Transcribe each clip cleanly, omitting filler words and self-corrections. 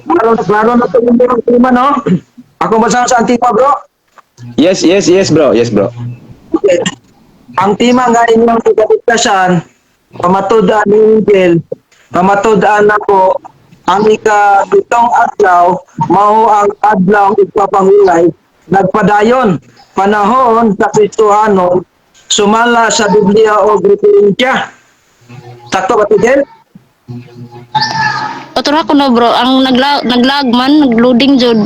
Klaro na ito yung tema, no? Ako masama sa tema, bro. Yes, yes, yes, bro. Yes, bro. Okay. Ang tema nga inyong ikadiktasan, pamatud-an ni Angel, pamatud-an ako, ang ikabitong adlaw, mao ang adlaw ipapangulay, nagpadayon, panahon sa Kristohanon, sumala sa Biblia o Greek-India. Sakto ba, Tigel? Otura ko na bro, ang naglag man, nagloading jud.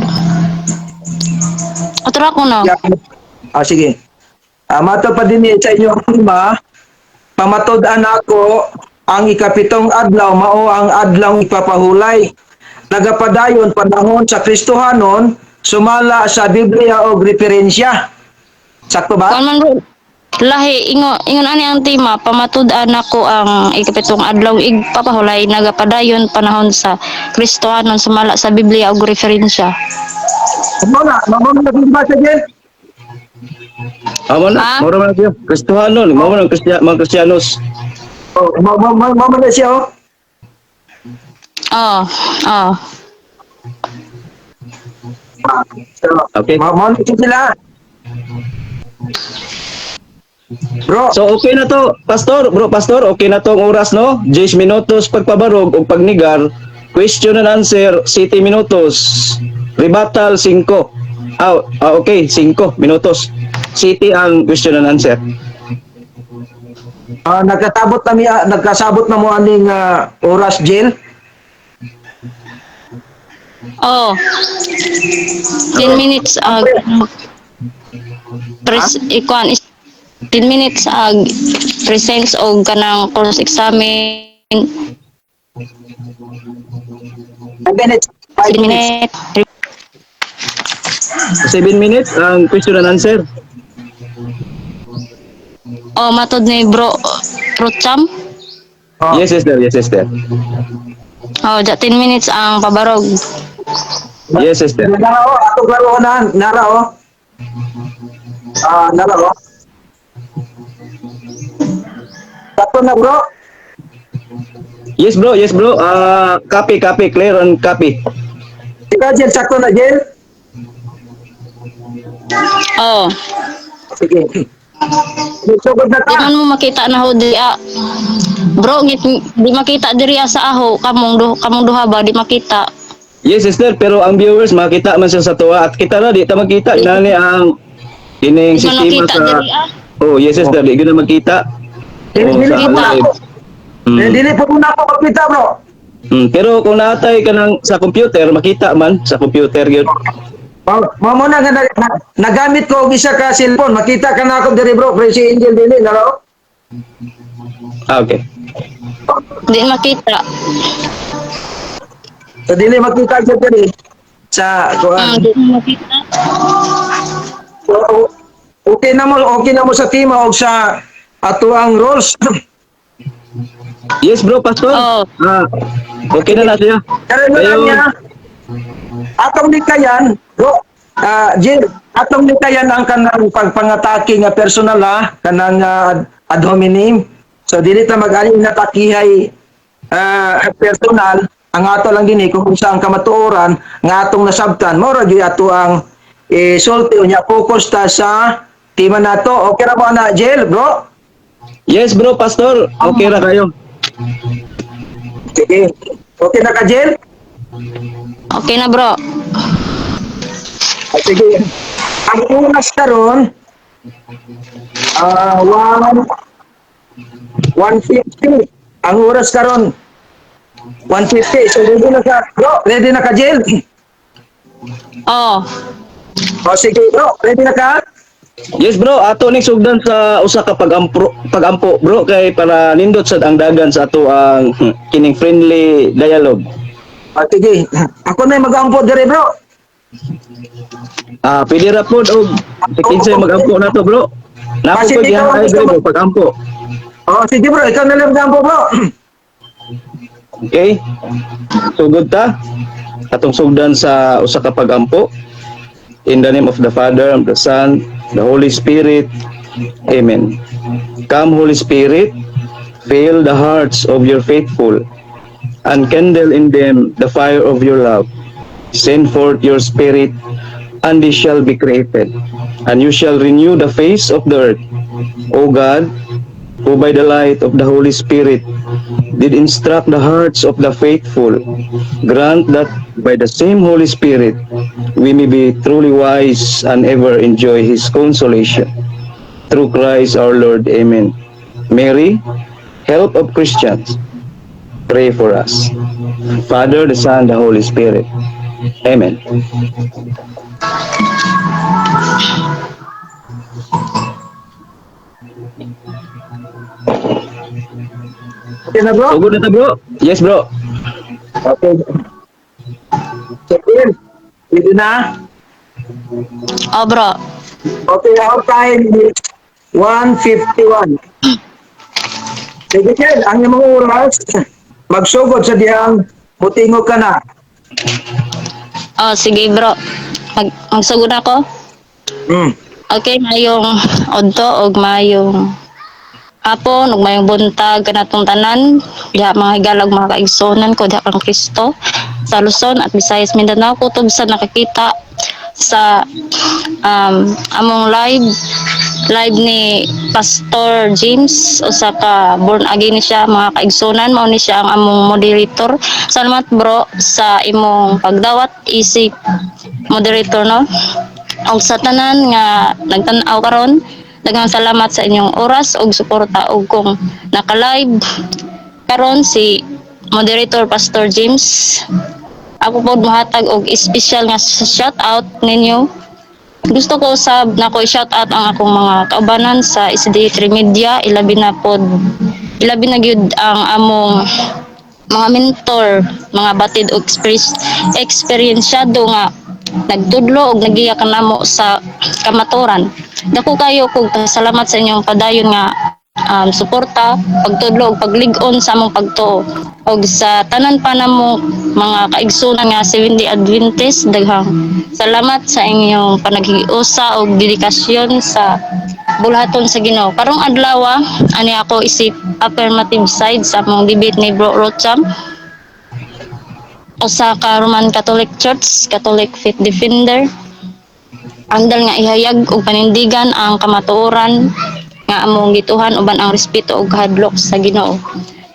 Otura ko na. Yeah. Sige. Mato pa din sa inyong tema, pamatud-an ako ang ikapitong adlaw mao ang adlaw ipapahulay. Nagapadayon panahon sa Kristohanon sumala sa Biblia o referensya. Sakto ba? Kuan man bro. Lahi ingon ani ang tema, pamatud-an ako ang ikapitong adlaw igpapahulay nagapadayon panahon sa Kristohanon sumala sa Biblia ug referensya. Mamo na din ba sige? Amo na, Ha? moro man siya. Kristohanon, mao man mga Kristiyanos. Oh, mamo na siya oh. Oh, oh. Okay. Mamo na sila. Bro, So okay na to, pastor, okay na tong oras no? 10 minutos pagpabarog o pagnigar, question and answer 7 minutos. Rebuttal 5. Okay, 5 minutos. City ang question and answer. nagkasabot na mo aning oras jail. Oh. 10 minutes ikuan is 10 minutes presents og kanang cross examine 5 minutes. 5 10 minutes. minutes 7 minutes ang question and answer. oh matod ni bro Cham. Oh. Yes, sister. Yes, sister. Oh, 10 minutes ang pabarog. Yes, sister. Nara oh, ato garo na, nara oh. Nara oh. Sakto na bro. Yes, bro. Yes, bro. Copy. Clear on copy. Ikaw jail, sakto na jail. Oh, Sige. Sugod na di ta. man mo makita na ho di bro di makita diri sa aho kamong duha ba di makita. Yes, sister. Pero ang viewers makita man siya sa tuwa at kita na di ta magkita inani ang ining Di man sistema makita sa. diri Oh, yes, sister. Di gina magkita. Dili Oh, sa po na live. ako. Dili po na ako magpita bro. Pero kung natay ka ng sa computer, makita man sa computer yun. Mamo na nagamit ko og isa ka cellphone, makita ka na ako diri bro, Fresh Angel dili naro. Okay. Di makita. So dili makita siya diri sa kuan. Di makita. Okay na mo sa team o sa ato ang roles. Yes, bro, pastor. Oh. Okay na siya. Kaya mo lang Ayun. niya. Atong nikayan, bro. Jill, atong nikayan ang kanang pagpangatake nga personal ha, kanang ad hominem. So dili ta mag-ali na takihay personal, ang ato lang dinhi kung saan kamatuoran nga atong nasabtan mo ra gyud ato ang sulti unya focus ta sa tema nato. Okay ra ba na Jill, bro? Yes, bro, pastor. Okay na kayo. Sige. Okay na ka Jill? Okay na bro. Sige. Ang oras karon 1:50. Ang oras karon 1:50. So ready na ka, bro? Ready na ka, Jill? Oh. O sige, bro. Ready na ka? Yes, bro, ato ning sugdan sa usa ka pagampo, bro, kay para nindot sad ang dagan sa ato ang kining friendly dialogue. Sige. Ako na mag-ampo dire, bro. Pwede ra pod og kinsay mag-ampo na to, bro. Napo Kasi ko ikaw ang gihan gusto bro mo. pagampo. O sige, bro. Ikaw na lang mag-ampo, bro. Okay? Sugod ta. Atong sugdan sa usa ka pagampo. In the name of the Father, of the Son, the Holy Spirit. Amen. Come, Holy Spirit, fill the hearts of your faithful, and kindle in them the fire of your love. Send forth your spirit, and they shall be created, and you shall renew the face of the earth. O God, who by the light of the Holy Spirit did instruct the hearts of the faithful, grant that by the same Holy Spirit we may be truly wise and ever enjoy His consolation. Through Christ our Lord. Amen. Mary, help of Christians, pray for us. Father, the Son, the Holy Spirit. Amen. Okay na bro? So good na ta, bro? Yes, bro. Okay. So, Ken, pwede na? Oh, bro. Okay, our time is 1:51. Sige, Ken, ang imong oras, magsugod sa diyang mutingog ka na. Oh, sige, bro. Magsugod ako. Hmm. Okay, mayong odto og mayong hapon ug mayong buntag kanatong tanan diha mga higalag mga kaigsonan ko diha kang Kristo sa Luzon at Visayas Mindanao kutob sa nakakita sa among live ni Pastor James usa ka born again ni siya mga kaigsonan mao ni siya ang among moderator. Salamat bro sa imong pagdawat isip moderator no. Og sa tanan nga nagtan-aw karon, daghang salamat sa inyong oras ug suporta ug kung naka-live karon si moderator Pastor James. Ako po mohatag og special nga shout out ninyo. Gusto ko usab na ko shout out ang akong mga kaubanan sa SD3 Media, ilabi na gyud ang among mga mentor, mga batid og experiensyado nga nagtudlo og nagiya kanamo sa kamaturan. Dako kayo kog pasalamat sa inyong padayon nga suporta, pagtudlo ug paglig-on sa among pagtuo. Og sa tanan pa namo mga kaigsunan nga Seventh-day Adventist, daghang salamat sa inyong panaghiusa og dedikasyon sa bulhaton sa Ginoo. Karong adlaw ani ako isip affirmative side sa among debate ni Bro Rocham usa ka Roman Catholic Church, Catholic Faith Defender. Andal nga ihayag og panindigan ang kamatuoran nga among gituhan uban ang respeto ug kahadlok sa Ginoo.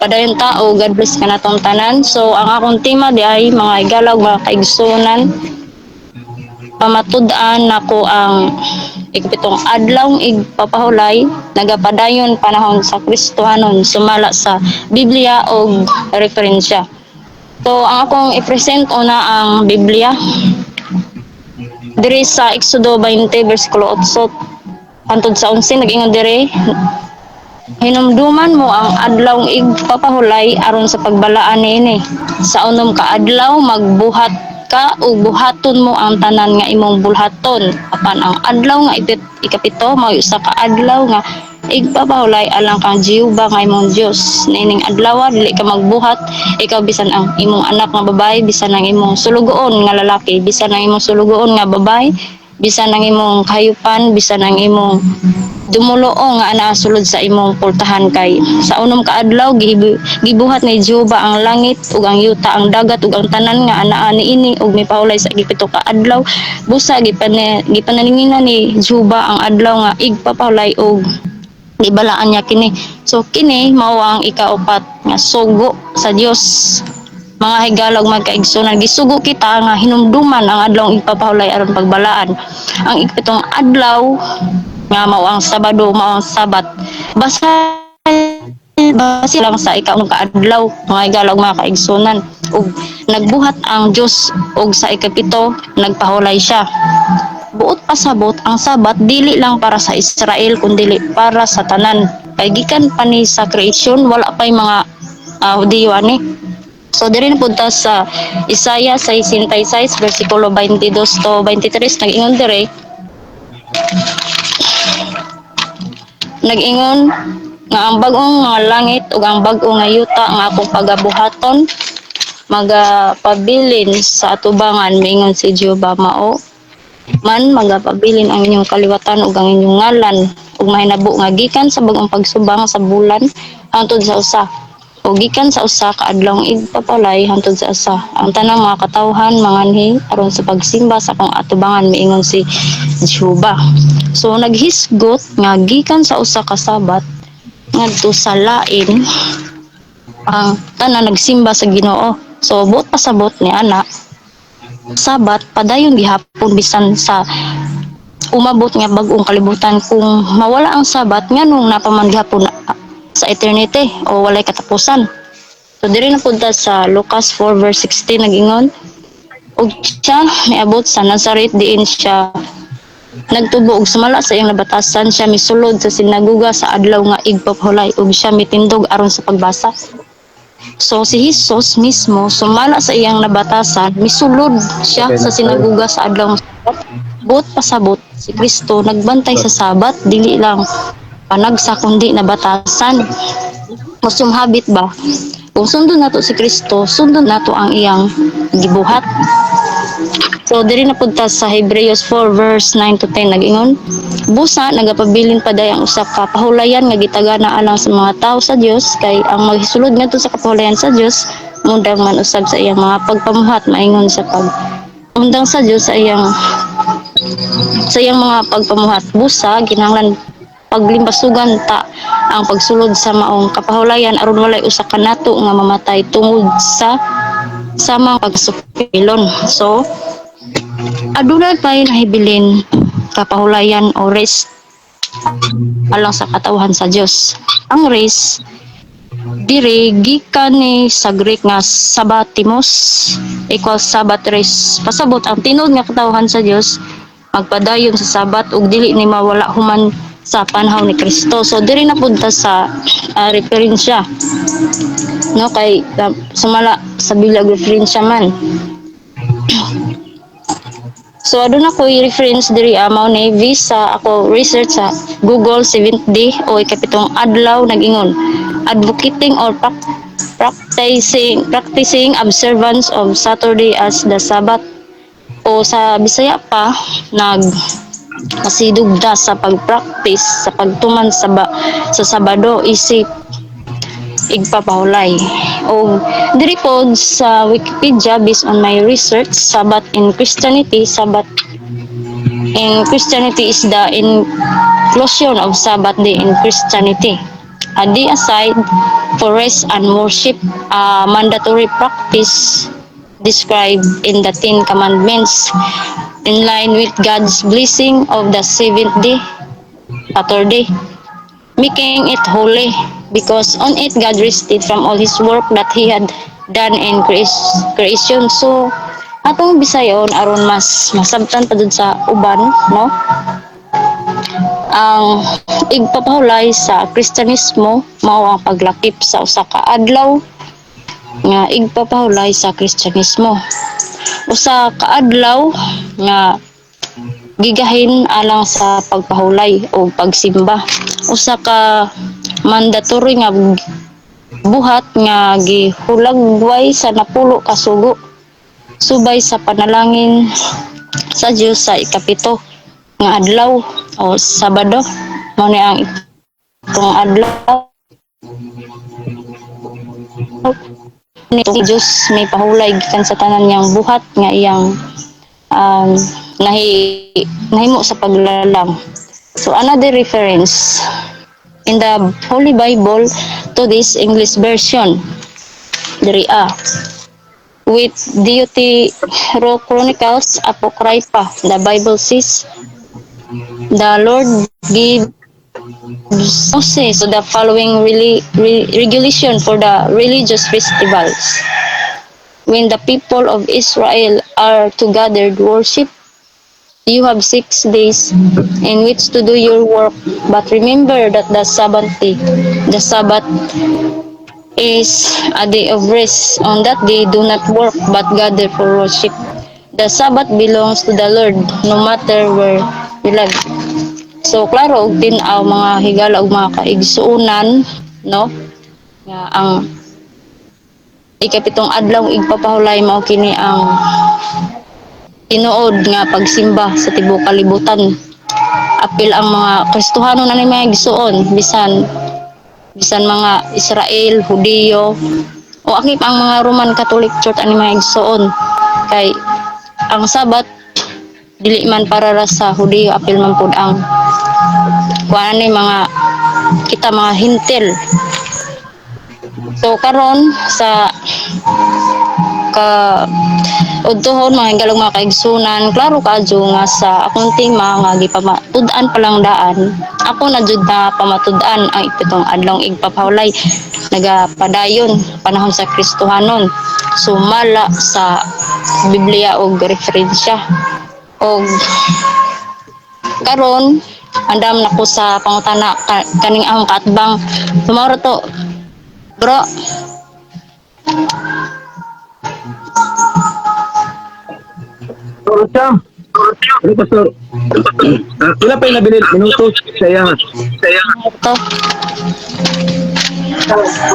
Padayon tao, God bless kanatong tanan. So ang akong tema di ay mga igalaw, mga kaigsunan. Pamatud-an nako ang ikapitong adlaw igpapahulay nagapadayon panahon sa Kristohanon sumala sa Biblia og referensya. So, ang akong i-present una ang Biblia. Diri sa Exodo 20, versikulo 8, hantod sa 11, nag-ingon diri, hinumduman mo ang adlaw igpapahulay aron sa pagbalaan niini. Sa unom ka adlaw, magbuhat ka ug buhaton mo ang tanan nga imong bulhaton. Apan ang adlaw nga ikapito, mao usa ka adlaw nga igpapahulay alang kang Jehova nga imong Dios. Nining adlaw dili ka magbuhat, ikaw bisan ang imong anak nga babae, bisan ang imong sulugoon nga lalaki, bisan ang imong sulugoon nga babae, bisan ang imong kahayupan, bisan ang imong dumuloo nga anaa sulod sa imong pultahan kay sa unom ka adlaw gibuhat ni Jehova ang langit ug ang yuta, ang dagat ug ang tanan nga anaa niini ug mipahulay sa ikapito ka adlaw. Busa gipanalinginan ni Jehova ang adlaw nga igpapahulay ug gibalaan niya kini. So kini mao ang ikaupat nga sugo sa Dios. Mga higala ug magkaigsunan, gisugo kita nga hinumduman ang adlaw igpapahulay aron pagbalaan. Ang ikapitong adlaw nga mao ang Sabado, mao ang Sabat. Basta lang sa ikaunong kaadlaw mga higala ug mga kaigsunan ug nagbuhat ang Dios ug sa ikapito nagpahulay siya. Buot pasabot ang Sabat dili lang para sa Israel kundi para sa tanan. Kay gikan pa ni sa creation wala pay mga Hudiyo ani. So diri punta sa Isaiah 66 versikulo 22 to 23 nag-ingon nga ang bag-ong mga langit ug ang bag-o nga yuta nga akong pagabuhaton magapabilin sa atubangan mingon si Jehova mao man magapabilin ang inyong kaliwatan ug ang inyong ngalan ug mahinabo nga gikan sa bag-ong pagsubang sa bulan hangtod sa usa o gikan sa usa ka adlawng igpapalay hantod sa asa. Ang tanang mga katawhan manganhi aron sa pagsimba sa akong atubangan miingon si Jehovah. So naghisgot nga gikan sa usa ka sabat ngadto sa lain ang tanan nagsimba sa Ginoo. So buot pasabot ni ana sabat padayon gihapon bisan sa umabot nga bag-ong kalibutan kung mawala ang sabat nganong napaman gihapon sa eternity o walay katapusan. So diri na punta sa Lucas 4 verse 16 nagingon ug siya miabot sa Nazareth diin siya nagtubo og sumala sa iyang nabatasan siya misulod sa sinaguga sa adlaw nga igpapahulay ug siya mitindog aron sa pagbasa. So si Jesus mismo sumala sa iyang nabatasan misulod siya sa sinaguga sa adlaw nga sabat. Buot pasabot si Kristo nagbantay sa sabat dili lang panagsa kundi nabatasan. Musum habit ba? Kung sundon nato si Kristo, sundon nato ang iyang gibuhat. So diri na punta sa Hebreos 4 verse 9 to 10 nagingon, busa nagapabilin pa day ang usa ka pahulayan nga gitagana alang sa mga tawo sa Dios kay ang maghisulod ngadto sa kapahulayan sa Dios mundang man usab sa iyang mga pagpamuhat maingon sa pag undang sa Dios sa iyang mga pagpamuhat busa ginahanglan paglimbasugan ta ang pagsulod sa maong kapahulayan aron walay usa ka nato nga mamatay tungod sa samang pagsupilon. So adunay pay nahibilin kapahulayan o rest alang sa katawhan sa Dios. Ang rest diri gikan ni sa Greek nga sabbatimos equals Sabbath rest. Pasabot ang tinud nga katawhan sa Dios magpadayon sa sabat ug dili ni mawala human sa panahon ni Kristo. So diri na punta sa referensya no kay sumala sa bilag referensya man. So aduna ko i-reference diri mao ni visa ako research sa Google 7th day o ikapitong adlaw nagingon advocating or practicing observance of Saturday as the Sabbath o sa Bisaya pa kasidugda sa pag-practice sa pagtuman sa Sabado isip igpapahulay. O diri pod sa Wikipedia based on my research Sabbath in Christianity is the inclusion of Sabbath day in Christianity, a day aside for rest and worship, a mandatory practice described in the Ten Commandments in line with God's blessing of the seventh day, Saturday, making it holy because on it God rested from all his work that he had done in creation. So atong bisayon aron mas masabtan pa dun sa uban no ang igpapahulay sa Kristyanismo mao ang paglakip sa usa ka adlaw nga igpapahulay sa Kristyanismo. Usa ka adlaw nga gigahin alang sa pagpahulay o pagsimba. Usa ka mandatory nga buhat nga gihulagway sa napulo ka sugo subay sa panalangin sa Dios sa ikapito nga adlaw o Sabado mao ni ang itong adlaw ni Dios may pahulay gikan sa tanan niyang buhat nga iyang nahimo sa paglalang. So another reference in the Holy Bible to this English version diri with Deuterochronicles Apocrypha, the Bible says the Lord gives Moses the following regulation for the religious festivals. When the people of Israel are to gather worship, you have 6 days in which to do your work, but remember that the Sabbath is a day of rest. On that day, do not work, but gather for worship. The Sabbath belongs to the Lord, no matter where you live. So, klaro, og tinaw mga higala og mga kaigsuunan, no? Nga ang ikapitong adlaw igpapahulay mao kini ang tinuod nga pagsimba sa tibuok kalibutan. Apil ang mga Kristohano na may gisuon bisan bisan mga Israel, Hudiyo, o akip ang mga Roman Catholic Church ani mga igsoon. Kay ang Sabat dili man para ra sa Hudiyo, apil man pud ang kuan ni mga kita mga hintil. So karon sa ka udtohon mga galong mga kaigsunan, klaro kadyo nga sa akong tema nga gipamatud-an palang daan. Ako na jud na pamatud-an ang ipitong adlong igpapahulay nagapadayon panahon sa Kristohanon. Sumala sa Biblia og referensya. Og karon andam na ko sa pangutana kaning akong kaatbang. Sumawra to, bro. So, Sam, Ano, Pastor? Pila pa yung nabili minutos sa iya? Ito.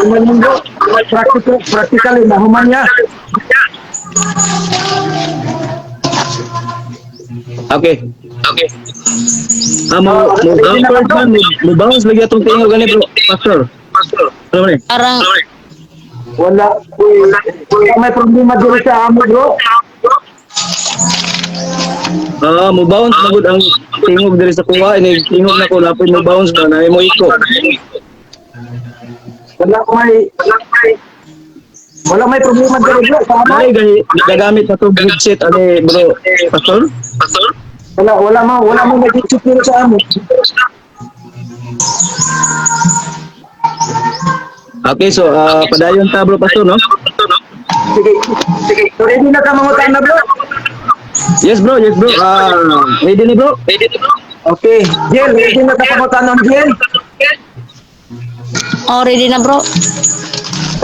human yun bro. Practically, nahuman niya. Okay. Mo bounce man, mo bounce lagi atong tingog gani bro, Pastor. Ano ni? Parang Wala may problema dito sa amo bro. Mo bounce magud ang tingog diri sa kuha ini tingog na ko lapoy mo bounce ba na mo iko. Wala may problema dito bro sa amo. Ay gagamit na to headset ani bro, Pastor. Wala mo nag-secure sa amo. Okay, so padayon ta bro, Pastor, no? Sige. So, ready na ka mangutan na bro? Yes bro. Ready ni bro? Okay. Jill, ready na ka mangutan ng Jill? ready na bro.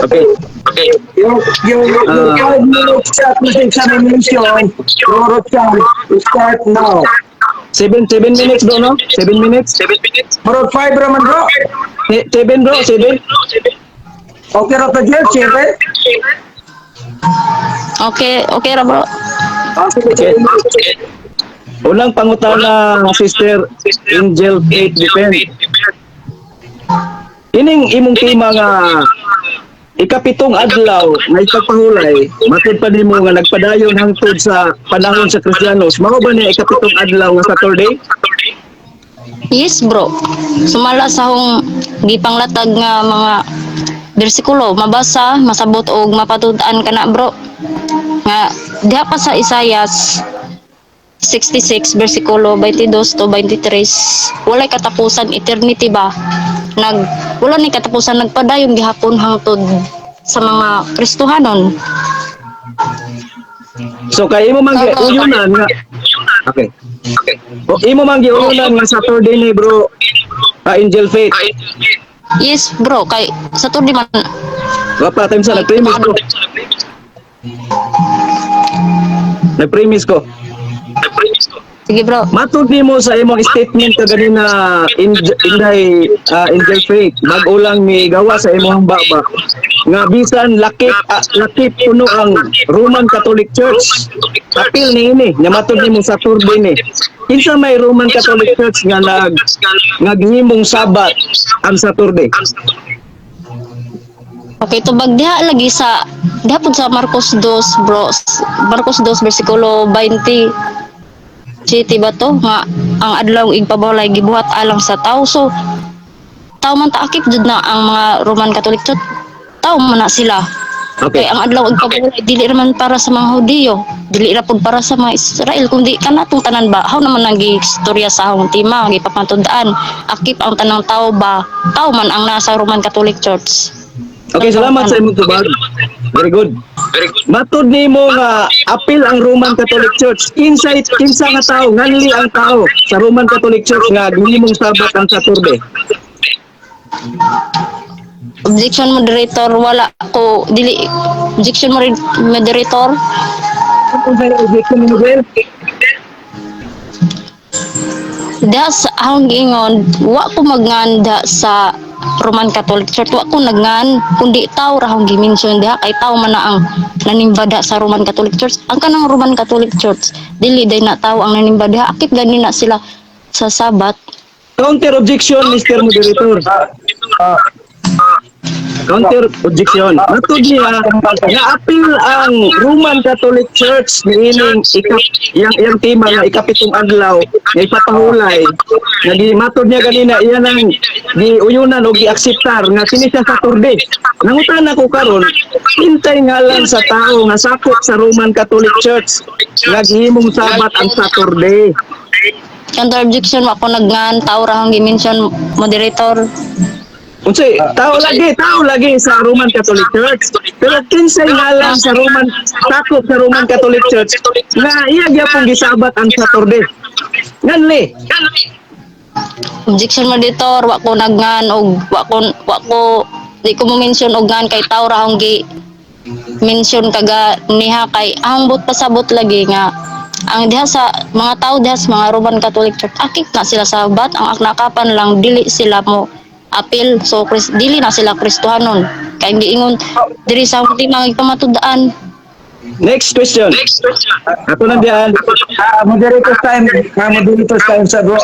Okay. Yung 5 minutes sa examination, Roro Chan, start now. 7 minutes bro, no? 7 minutes? Bro, 5 raman bro. 7 bro, 7. Okay ra to Jill, 7? Okay ra bro. Okay. Unang pangutana, Sister Angel Faith Defense. Ining imong tema nga ikapitong adlaw na ipagpahulay, matod pa nimo nga nagpadayon hangtod sa panahon sa Kristiyanos. Mao ba ni ikapitong adlaw nga Saturday? Yes bro. Sumala sa akong gipanglatag nga mga bersikulo, mabasa, masabot og mapatud-an kana bro. Nga diha pa sa Isaias 66 bersikulo 22 to 23, walay katapusan, eternity ba? Wala ni katapusan, nagpadayon gihapon hangtod sa mga Kristohanon. So kay imo man giuyunan nga. Okay. O imo man giuyunan nga Saturday ni bro, Angel Faith. Yes bro, kay Saturday man. Wapa time sa nag-premise ko. Nag-premise ko. Sige bro. Matud nimo sa imong statement ka ganina inday Angel Faith, mag-ulang mi gawa sa imong baba nga bisan lakip puno ang Roman Catholic Church. Apil ni ini, nga matud nimo sa Saturday ni. Kinsa may Roman Catholic Church nga naghimong Sabat ang Saturday? Okay, tubag diha lagi sa diha pud sa Marcos 2 bro. Marcos 2 bersikulo 20. City ba to nga ang adlaw igpabawlay gibuhat alang sa tao. So tao man taakip jud na ang mga Roman Catholic Church. Tao man na sila. Okay. Kay ang adlaw igpabawlay dili raman para sa mga Hudiyo, dili ra pud para sa mga Israel, kundi kanatong tanan ba. How naman ang giistorya sa akong tema, gipapatud-an. Akip ang tanang tao ba? Tao man ang nasa Roman Catholic Church. Okay, salamat sa imong tubag. Very good. Matud nimo nga apil ang Roman Catholic Church. Kinsa nga tao, nganli ang tao sa Roman Catholic Church nga gihimong Sabat ang Saturday. Objection moderator, wala ko dili. Objection moderator. Kung may objection mo Jill? Das akong giingon, wa ko magnganda sa Roman Catholic Church, wa ko nagngan, kundi tao ra akong gimension diha, kay tao man na ang nanimbada sa Roman Catholic Church. Ang kanang Roman Catholic Church, dili day na tao ang nanimba diha, akit gani na sila sa Sabat. Counter objection, Mr. Moderator. Counter objection. Matod niya nga apil ang Roman Catholic Church niining yang tema nga ikapitong adlaw nga ipapahulay nga matod niya ganina iyan ang giuyunan o giakseptar nga kini siya Saturday. Nangutan ako karon hintay nga lang sa tao nga sakop sa Roman Catholic Church nga gihimong Sabat ang Saturday. Counter objection ako nagngan tao ra ang gi-mention moderator. Unsay tao lagi sa Roman Catholic Church. Pero kinsay nga lang sa Roman sakop sa Roman Catholic Church nga iya gyapon gisabat ang Saturday. Nganli. Objection moderator wa ko nagngan og wa ko di ko mo mention og ngan kay tao ra ang gi mention kaga niha kay ang but pasabot lagi nga ang diha sa mga tao diha sa mga Roman Catholic Church akit na sila sabat ang aknakapan lang dili sila mo apil so dili na sila Kristohanon kay giingon diri sa ultima nga pamatud-an. Next question. Ako lang diyan. Moderator's time sa bro.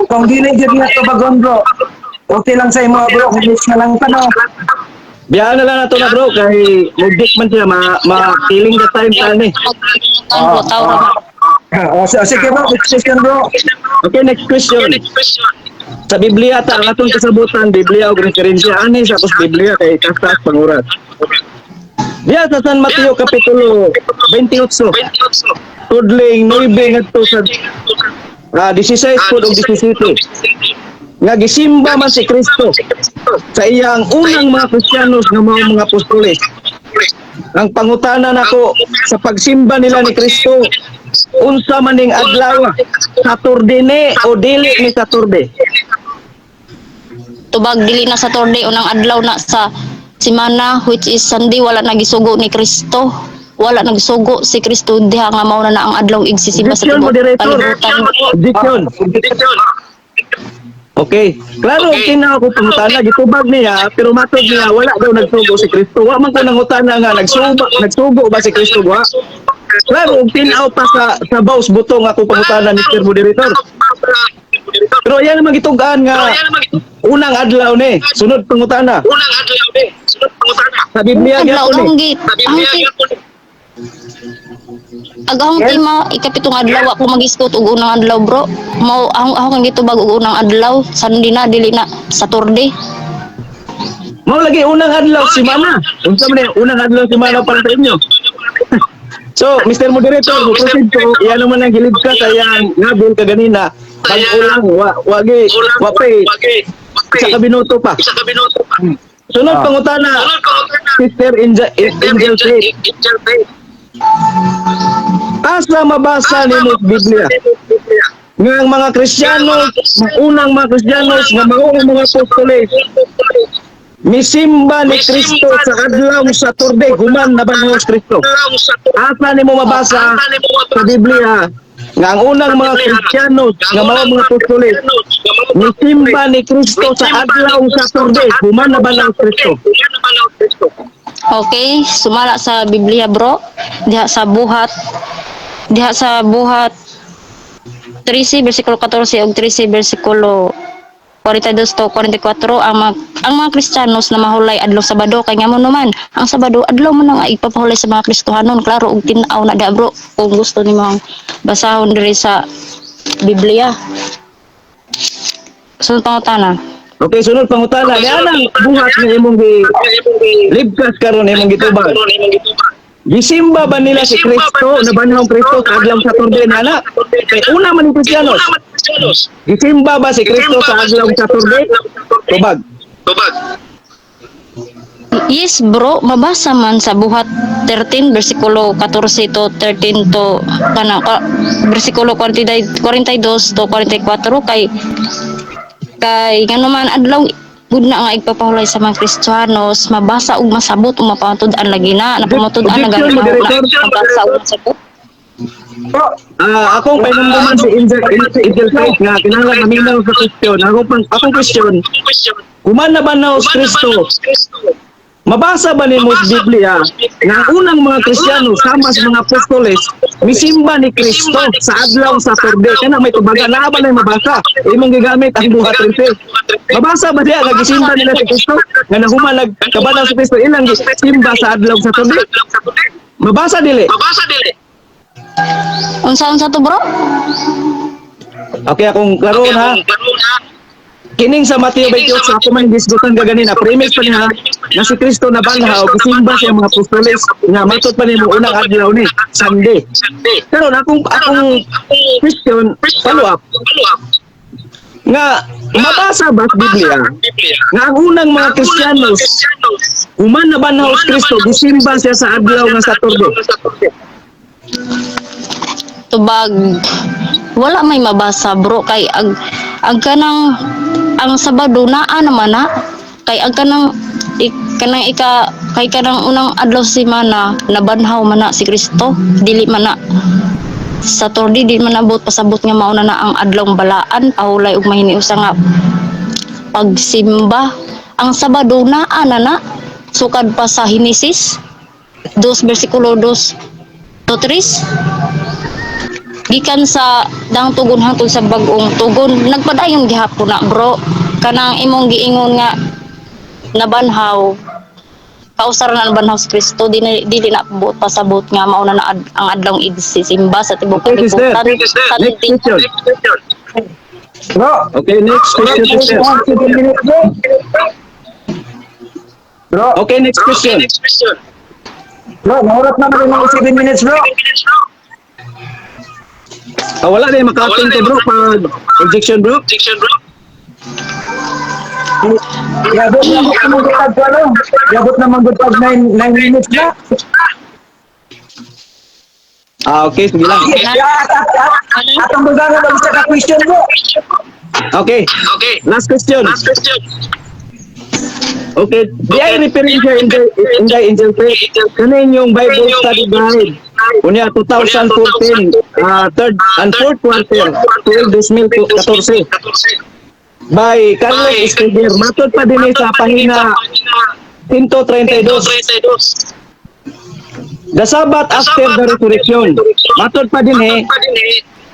Kung dili jud na to bagon bro. Okay lang sa imo bro, miss na lang tanong. Biyahan na lang nato na bro kay mugdik man siya ma-killing the time tani. Tao ra. Sige bro, next question bro. Okay, next question. Sa Biblia ta ang atong kasabutan, Biblia ug referensya ani sa pos Biblia kay kastas pangurat. Diya sa San Mateo kapitulo 28. Tudling 9 ngadto sa 16 pud ug 17. Nga gisimba man si Kristo sa iyang unang mga Kristiyanos nga mga apostoles. Ang pangutana nako sa pagsimba nila ni Kristo, unsa man ning adlaw, Saturday ni o dili ni Saturday? Tubag dili na Saturday unang adlaw na sa semana which is Sunday wala nagisugo ni Kristo. Wala nagsugo si Kristo diha nga mao na ang adlaw igsisimba sa Objection, tibok moderator. kalibutan. Objection. Okay. Klaro, okay na ako pangutana. Gitubag niya, pero matod niya, wala daw nagsugo si Kristo. Wa man ko nangutana nga, nagsugo ba si Kristo ba? Klaro, tinaw pa sa boss butong ako pangutana, Mr. Moderator. Pero yan naman gitugaan nga, unang adlaw ni, sunod pangutana. Sa Biblia, Adlaw gyapon ni. Agahong tima ikapitong adlaw ako mag-iskot og unang adlaw bro. Mao ako kang gitubag og unang adlaw Sunday na dili na Saturday. Mau lagi unang adlaw semana. Unsa man yung unang adlaw semana para sa inyo? So, Mr. Moderator, proceed ko. Iyan naman ang gilid ka sa yang ngabil ka ganina. Pag-ulang, wagi, wapay. Isa ka binuto pa. Sunod pangutana, Sister Angel Faith. Asa mabasa ni mo Biblia? Nga ang mga Kristiyano, unang mga Kristiyano, nga maunang mga apostoles, misimba ni Kristo sa adlaw Saturday, human na banhos Kristo. Asa ni mo mabasa sa Biblia nga ang unang mga Kristiyano, nga mga apostoles, misimba ni Kristo sa adlaw Saturday, human na banhos Kristo. Okay, sumala sa Biblia bro. Diha sa buhat 13 bersikulo 14 ug 13 bersikulo 42 to 44 ang mga Kristiyanos na mahulay adlaw Sabado kay ngamo naman ang Sabado adlaw man nga ipapahulay sa mga Kristohanon klaro og tin-aw na da bro kung gusto nimo basahon diri sa Biblia. Sunod pangutana. Okay, sunod pangutana. Yan ang buhat na imong libkas karon imong gitubag. Gisimba ba nila si Kristo na banhong Kristo sa adlaw Saturday nana? Kay una man yung Kristiyanos. Gisimba ba si Kristo sa adlaw Saturday? Tubag. Yes bro, mabasa man sa buhat 13 bersikulo 14 to 13 to bersikulo 42 to 44 kay ngano man adlaw gud na nga igpapahulay sa mga Kristiyanos mabasa ug masabot ug mapatud-an lagi na napamatud-an na gani mabasa ug masabot. Akong painumduman si Angel Faith nga kinahanglan maminaw sa question. Akong question, kuman na ba na Kristo Mabasa ba ni mo sa Biblia nga ang unang mga Kristiyano sama sa mga apostoles misimba ni Kristo sa adlaw sa Saturday kana may tubaga na ba na mabasa imong gigamit ang buhat 13. Mabasa ba diya nga gisimba nila si Kristo nga nahumalag kabanang sa Kristo ilang gisimba sa adlaw sa Saturday? Mabasa dili. Unsa to bro? Okay, akong klaron ha. Kining sa Mateo 28 sa ako man disgutan ka ganina premise pa niya na si Kristo na banhaw gisimba siya mga apostoles nga matud pa nimo unang adlaw ni Sunday. Pero akong question follow up nga mabasa ba sa Biblia nga ang unang mga Kristiyanos human na banhaw si Kristo gisimba siya sa adlaw nga Saturday? Tubag wala may mabasa bro kay ag kanang ang Sabado naa naman na kay ag kanang kay kanang unang adlaw sa semana nabanhaw man na si Kristo dili man na Saturday di man abot pasabot nga mauna na ang adlawng balaan ahulay ug mahiniusa nga pagsimba ang Sabado naa na sukad pa sa Henesis 2 versikulo 2 to 3 gikan sa dang tugon hangtod sa bag-ong tugon nagpadayon gihapon na bro kanang imong giingon nga nabanhaw kausaran na nabanhaw si Kristo dili na buot pasabot nga mauna na ang adlawng simba sa tibok Okay, sister. kalibutan Next question. Bro, Okay, next question, sister. 7 minutes, bro. Bro, Okay, next question. bro, naurap na rin mga 7 minutes, bro. Wala na yung makating ko bro pag objection bro. Yabot na mga gutag ko, ano? Yabot na mga gutag 9 minutes na. Okay, sige lang. Atong bagangan ang isa ka question, bro. Okay, last question. Okay, di ay referensya in the angel faith. Kanin yung Bible study guide. Unya 2014, third and fourth quarter, 2014. By Carlos Escobar. Matod pa din sa pahina 132. The Sabbath after the resurrection. Matod pa din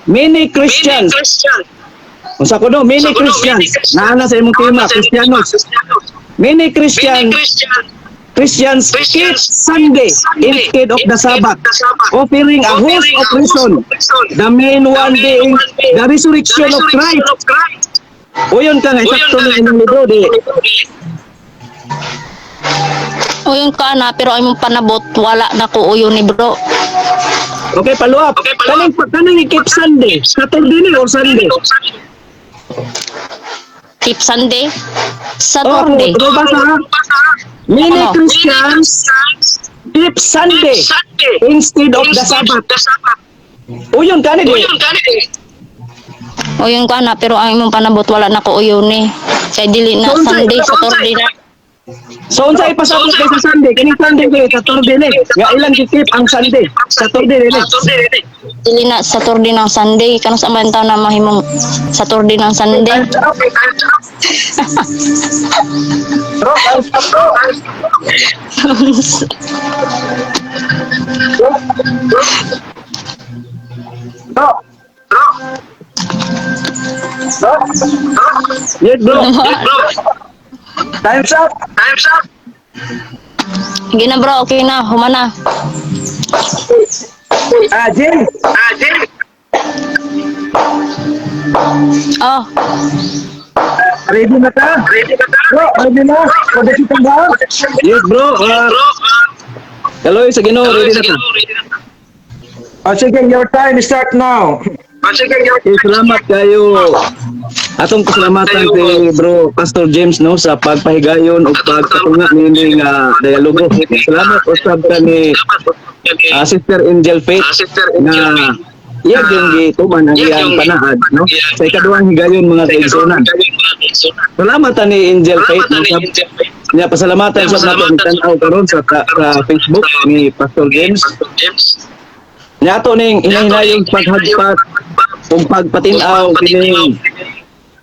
many Christians. Unsa ko no, many Christians. Naana sa imong tema, Kristiyanos. Many Christians keep Sunday instead of the Sabbath, offering a host of reason. The main one being the resurrection of Christ. Uyon ka nga, sakto na inyong libro, di. uyon ka na pero imong panabot wala na ko uyon ni bro Okay, follow up. Kaning i-keep Sunday, Saturday ni or Sunday? keep Sunday Oh, Saturday basa. Many Ano? Christians keep Sunday instead of the Sabbath. Uyon ka ni, di. uyon ka na pero ang imong panabot wala na ko uyon ni kay dili na Sunday Saturday na So unsa ipasabot kay sa Sunday? Kaning Sunday kay Saturday ni. Nga ilang gikip ang Sunday. Saturday ni. dili na Saturday ng Sunday kanus sa man taw na mahimong Saturday ng Sunday Bro, bro. Yes, bro. Time's up. Sige na bro, okay na, humana. Jim. Oh, Ready na ka? Bro, ready na? Pwede kitang ba? Yes, bro. Hello, sa Ginoo, ready na ka. Sige, your time start now. Okay, salamat kayo. Atong pasalamatan si bro Pastor James no sa pagpahigayon o pagkatunga nining dialogo. Salamat usab ka ni Sister Angel Faith na iya yung gituman ang iyang panaad no sa ikaduhang higayon mga kaigsunan. Salamat ni Angel Faith no sa niya pasalamatan sa natin tan-aw karon sa Facebook ni Pastor James. Niya ato ning inahinayon paghagpat ug pagpatinaw kining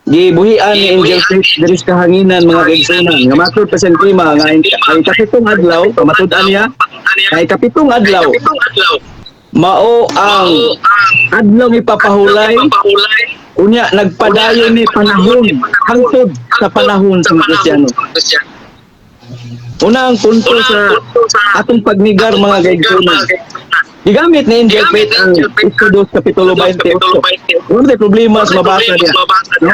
gibuhian ni Angel Faith diri sa kahanginan mga kaigsunan nga matod pa siyang klima nga ay kapitong adlaw pamatud-an niya ay kapitong adlaw mao ang adlaw ipapahulay unya nagpadayon ni panahon hangtod sa panahon sa mga Kristiyano. Unang punto sa atong pagnigar mga kaigsunan. Gigamit ni Angel Faith ang Exodus Kapitulo 28. Wala may problema sa mabasa niya. No?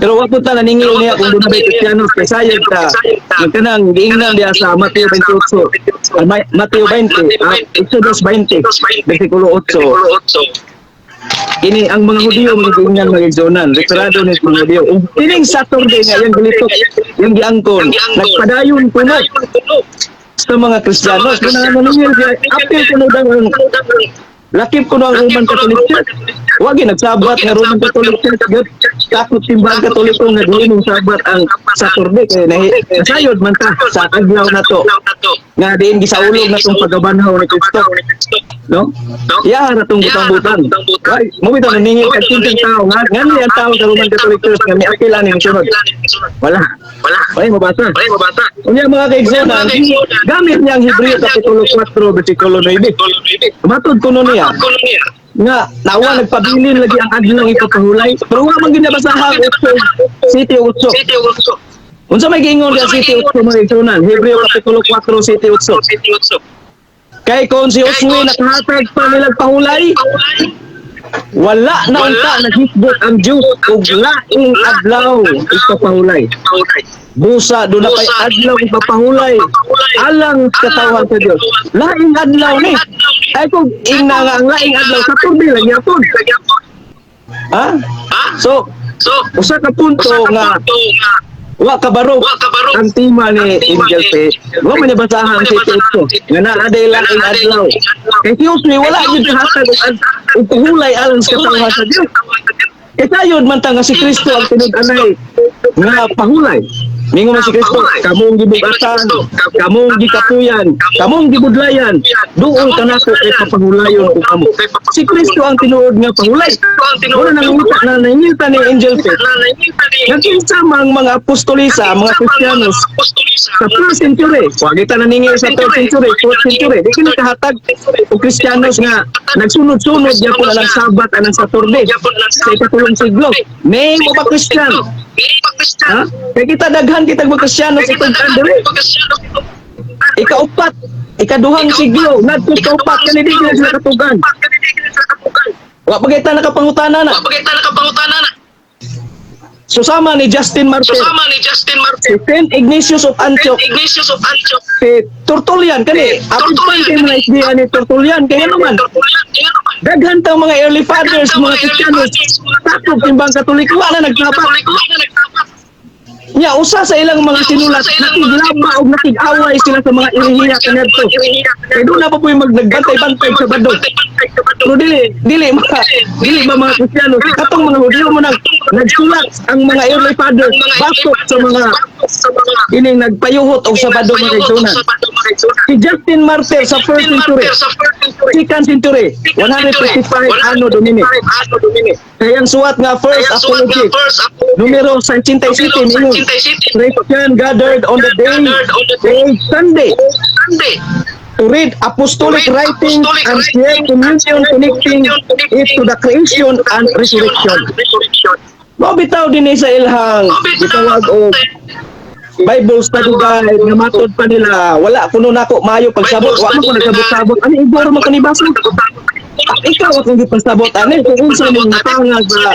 Pero wapot na naningil niya kung doon na may Kristiyanos kay sayad ka kanang giingnan diya sa Mateo 28 Mateo 20 Exodus 20 versikulo 8 ini ang mga Hudyo mga giingnan mga igsonan referado ni mga Hudyo ining Saturday nga yung gilitok yung giangkon nagpadayon puno sa mga Kristiyanos kung naningil siya apil kuno daw lakip ko ang Roman Catholic Church. Wag nagsabat nga Roman Catholic Church gud takot timbang Katoliko nga dili mong sabat ang Saturday kay nasayod man ta sa adlaw na to. Nga diin gisaulog na tong pagabanhaw ni Kristo. No? Ya na tong butang-butang. Ay, mo bitaw naningil kag kinting tao nga ngani ang tao sa Roman Catholic Church nga may akil ani sunod. Wala. Ay mabasa. Unya mga kaigsonan, gamit niya ang Hebreo Kapitulo 4 versikulo 9. Matod kuno niya nga nawa nagpabilin lagi ang adlaw ipapahulay pero wa man ginabasahan 8 City 8 unsa may giingon diya City 8 mga igsonan Hebreo Kapitulo 4 City 8 kay kung si Josue nakahatag pa nilang pahulay wala na unta naghisgot ang Diyos og laing adlaw ipapahulay busa doon na pa'y adlaw ipapahulay alang katawan sa Diyos laing adlaw ni ay kung ina nga ang laing adlaw sa turbi lagi apon ha? So usa ka punto nga wa kabarog ang tima ni Angel Faith wa man basahan si Tito nga naa day laing adlaw kay Josue wala gyud hatag og pahulay alang sa katawan sa Diyos kaya sayod man ta nga si Kristo ang tinud-anay nga pahulay. Mingo man si Kristo, kamong gibugatan, kamong gikapuyan, kamong gibudlayan, duol ka nato kay papahulayon ko kamo. Si Kristo ang tinuod nga pahulay. Wala nangutak na nangilta ni Angel Faith. Nagkinsa mang mga apostolisa, mga Kristiyanos sa 1st century. Huwag kita naningil sa 3rd century, 4th century. Di kinakahatag o Kristiyanos nga nagsunod-sunod niya po na ng Sabat anang Saturday sa ikatulong siglo. May mo ba Kristiyan? Ha? Kaya kita daghan kita mga Kristiyanos itong kandere. Ikaupat, ikaduhang siglo, nagtutupat ka hindi na sila katugan. Wa pa kita nakapangutana na. Susama ni Justin Martyr. Si Saint Ignatius of Antioch. Si Tertullian kani. Apit pa yung mga isdihan ni Tertullian. Kaya naman. Daghan tang mga early fathers, mga Kristiyanos. Takot timbang Katoliko. Wala nagsabat. Nya usa sa ilang mga sinulat nakiglaba o nakig-away sila sa mga irihiya kanadto. Kay doon na pa po yung nagbantay-bantay sa Sabado. Pero dili ba mga Kristiyano katong mga Hudyo mo nagsulat ang mga early fathers basot sa mga ining nagpayuhot og Sabado mga igsonan. Si Justin Martyr sa 1st century, 2nd century, 155 ano domini. Kaya ang suwat nga first apology numero 67 mingon Christian gathered on the day called Sunday to read apostolic writings and share communion connecting it to the creation and resurrection. Mabitaw din sa ilhang itawag o Bible study guide nga matod pa nila wala kuno nako maayo pagsabot wa man ko nagsabot-sabot ani igoro man kanibasa ikaw akong gipasabot ani kung unsa mong natangag sa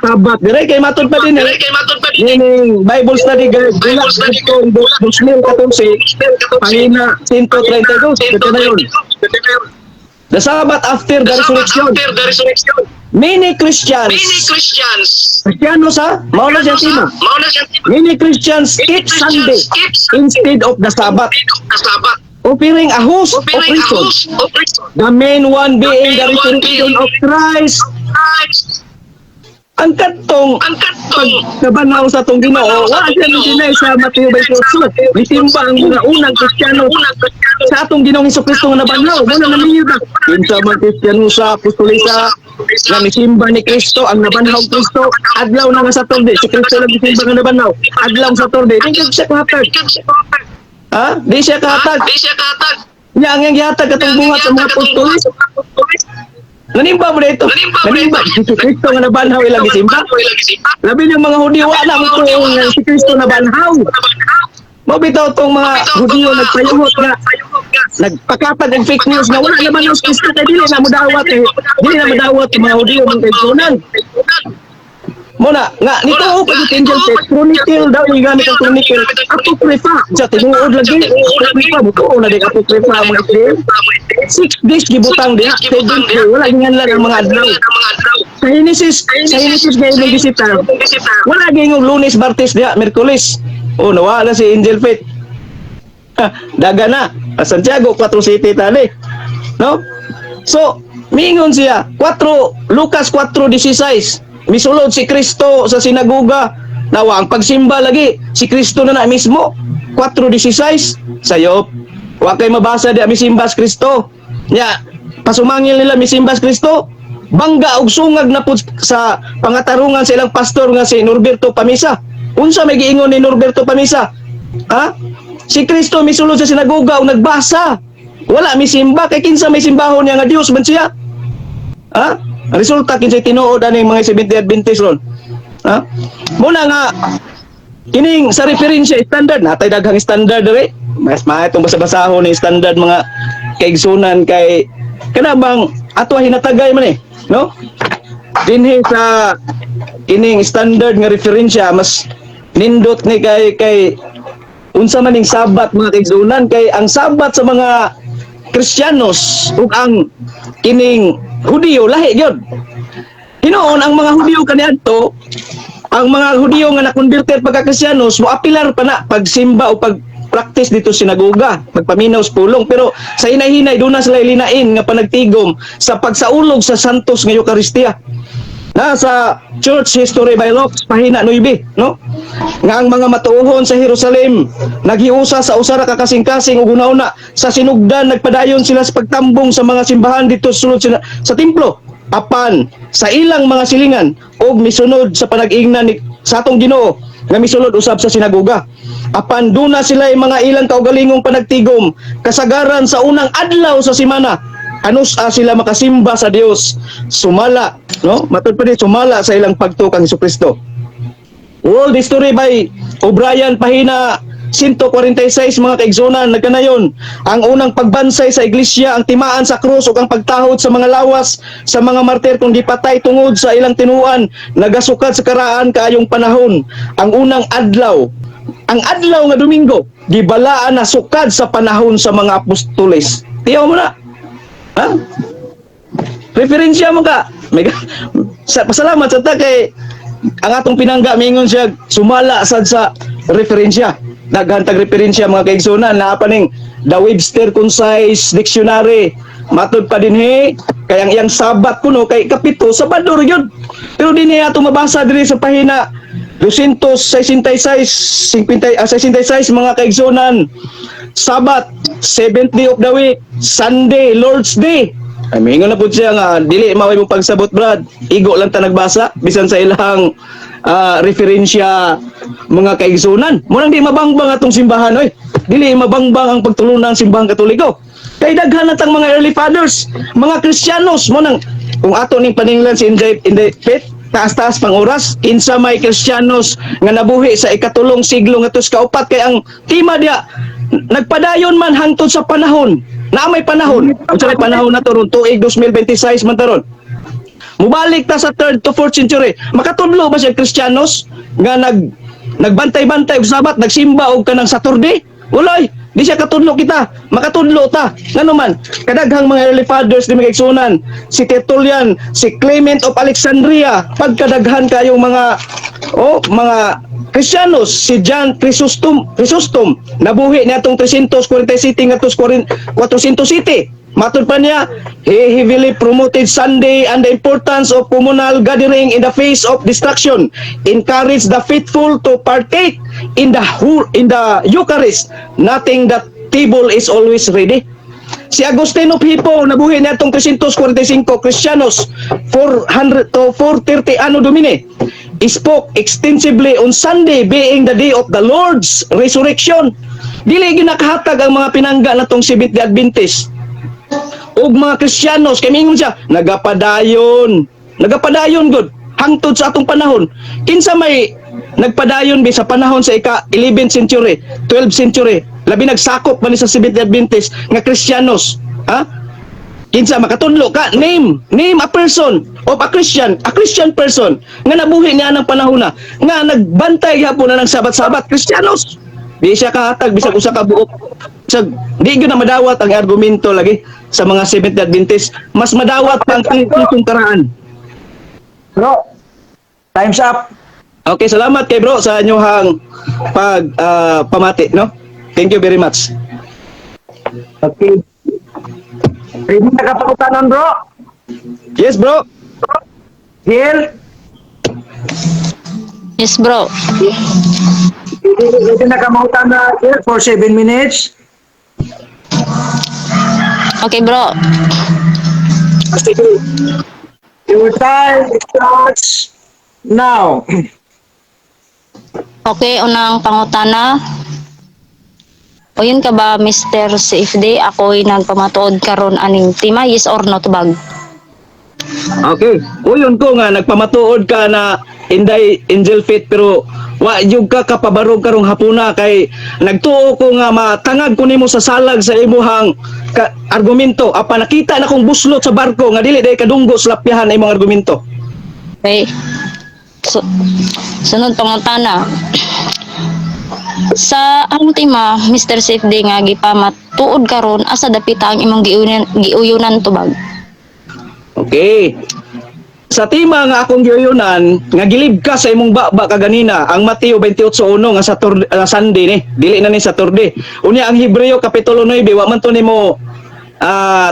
Sabat dire kay matod pa din ning Bible study guide wala kung 2014 pahina 132 ito na yun. The Sabbath after the resurrection. Many Christians. Kristiyanos ha? Mauna siya tima. Many Christians skip Sunday instead of the Sabbath. Offering a host of reason. The main one being the resurrection of Christ. Ang katong pagkabanaw sa itong Ginoo, wala siya nang dinay sa Mateo 28. Bitimba ang mga unang Kristiyano sa atong Ginoong Hesukristo nga nabanaw. Muna namin yun na. Kinsa man Kristiyano sa apostolisa, nga misimba ni Kristo ang nabanhaw Kristo adlaw na nga Saturday si Kristo lang misimba nga nabanhaw adlaw sa Saturday di siya kahatag ha di siya kahatag nya ang gihatag katong buhat sa mga apostoles nanimba mo dito nanimba si Kristo nga nabanhaw ilang gisimba labi ng mga Hudiyo wala mo ko nga si Kristo nabanhaw mabitaw tong mga Hudiyo nagpayuhot nga nagpakatag ang fake news na wala naman ang Kristo kaya dili na madawat dili na madawat ang mga Hudiyo ng kaigsunan muna nga nito ko pag angel text chronicle daw yung gamit ang chronicle apocrypha sa tinuod lagi apocrypha buto na di apocrypha mga sil 6 days gibutang diha 7 days wala gingan lang ang mga adlaw sa Genesis gaya may bisita wala gayong Lunes Martes diha Miyerkules nawala si Angel Faith daga na Santiago 4 City tali no so mingon siya Lucas 4:16 misulod si Kristo sa sinagoga nawa ang pagsimba lagi si Kristo na mismo 4:16 sayop wa kay mabasa di misimba si Kristo nya pasumangil nila misimba si Kristo bangga og sungag na pud sa pangatarungan sa ilang pastor nga si Norberto Pamisa unsa may giingon ni Norberto Pamisa ha si Kristo misulod sa sinagoga ug nagbasa wala misimba kay kinsa may simbahon niya nga Dios man siya ha resulta kinsay tinuod ani mga Seventh-day Adventist ron ha muna nga kining sa referensya standard natay daghang standard diri mas maayong basa-basahon ni standard mga kaigsunan kay kana bang ato hinatagay man no dinhi sa kining standard nga referensya mas nindot ni kay unsa man ning sabat mga kaigsunan kay ang sabat sa mga Kristiyanos ug ang kining Hudiyo lahi gyud. Hinoon ang mga Hudiyo kaniadto, ang mga Hudiyo nga nakonverted pagka Kristiyanos mo apilar pa na pagsimba o pag-practice dito sa sinagoga, magpaminaw sa pulong pero sa hinay-hinay doon na sila ilinain nga panagtigom sa pagsaulog sa santos nga Eucharistia. Nasa Church History by Locke, pahina 9, no? Nga ang mga matuohon sa Jerusalem naghiusa sa usara ka kasing-kasing ug una-una sa sinugdan nagpadayon sila sa pagtambong sa mga simbahan dito sulod sa templo apan sa ilang mga silingan ug misunod sa panag-ingnan sa atong Ginoo nga misulod usab sa sinagoga apan duna sila mga ilang kaugalingong panagtigom kasagaran sa unang adlaw sa semana anusa sila makasimba sa Dios sumala no matud pa di sumala sa ilang pagtukang Hesukristo. World History by O'Brien pahina 146 mga kaigsunan nagkanayon ang unang pagbansay sa iglesia ang timaan sa krus ug ang pagtahod sa mga lawas sa mga martir kung di patay tungod sa ilang tinuan nagasukad sa karaan kaayong panahon ang unang adlaw nga Domingo gibalaan na sukad sa panahon sa mga apostoles tiyaw mo na ha referensya mo ka pasalamat sa ta kay ang atong pinangga mingon siya sumala sad sa referensya naghantag referensya mga kaigsunan na paning the Webster Concise Dictionary matud pa dinhi kay ang iyang sabat kuno kay kapito sabado yun pero dinhi ato mabasa diri sa pahina 266 mga kaigsunan Sabat, 7th day of the week, Sunday, Lord's Day. Ay, mingon na po siya nga, dili maway mong pagsabot, Brad. Igo lang ta nagbasa, bisan sa ilang referensya mga kaigsunan. Munang di mabangbang atong simbahan, oy. Dili mabangbang ang pagtulunan ng simbahan Katoliko. Kay daghan natang mga early fathers, mga Kristiyanos, munang kung ato ning paninglan si Inday Pet, taas-taas pang oras, kinsa may Kristiyanos nga nabuhi sa ikatulong siglo nga tus kaupat kay ang tema dia nagpadayon man hangtod sa panahon na may panahon unsa may panahon na to ron tuig 2026 man taron mubalik ta sa 3rd to 4th century makatudlo ba siya Kristiyanos nga nagbantay-bantay og Sabat nagsimba og kanang Saturday uloy di siya katudlo kita makatudlo ta ngano man kadaghang mga early fathers di magigsunan si Tertullian si Clement of Alexandria pagkadaghan kayong mga Kristiyanos si John Chrysostom nabuhi niadtong 347 ngadto 400 city matud pa niya he heavily promoted Sunday and the importance of communal gathering in the face of destruction encouraged the faithful to partake in the Eucharist nothing that table is always ready Si Agustino Hipo nabuhi niya itong 345 Kristiyanos 400 to 430 ano Domine spoke extensively on Sunday being the day of the Lord's resurrection. Dili ginakahatag ang mga pinangga natong Seventh-day Adventist ug mga Kristiyanos kay mingon siya nagapadayon gud hangtod sa atong panahon. Kinsa may nagpadayon bi sa panahon sa ika 11th century, 12th century, labi nagsakop man ni sa Seventh-day Adventist nga Kristiyanos, ha? Kinsa makatudlo ka? Name a person of a Christian person nga nabuhi niya ng panahon na nga nagbantay hapon na ng sabat-sabat Kristiyanos. Di siya kahatag bisag usa ka buok. Di gyud na madawat ang argumento lagi sa mga Seventh-day Adventist. Mas madawat pa ang kritisong karaan. Bro, time's up. Okay, salamat kay bro sa inyong pamati, no? Thank you very much. Okay. Ready na kapakutanon, bro? Yes, bro. Jill? Yes, bro. Ready na kamutan na, Jill, for 7 minutes? Okay, bro. Sige. Your time starts now. Okay, unang pangutana. Uyon ka ba, Mr. CFD? Ako'y nagpamatuod karon aning tema, yes or no tubag? Okay. Uyon ko nga nagpamatuod ka na Inday Angel Fit pero wa jud ka kapabarog karong hapuna kay nagtuo ko nga matangag ko nimo sa salag sa imuhang argumento apa nakita na kong buslot sa barko nga dili day kadunggo sa lapyahan imong argumento. Okay. Sunod pangutana. Sa ang tema, Mr. CFD nga gipamatuod karon asa dapita ang imong giuyunan tubag? Okay. Sa tema nga akong giyunan nga gilibka sa imong baba kaganina ang Mateo 28:1 nga sa Sunday ni dili na ni Saturday. Unya ang Hebreo kapitulo 9 wa man to nimo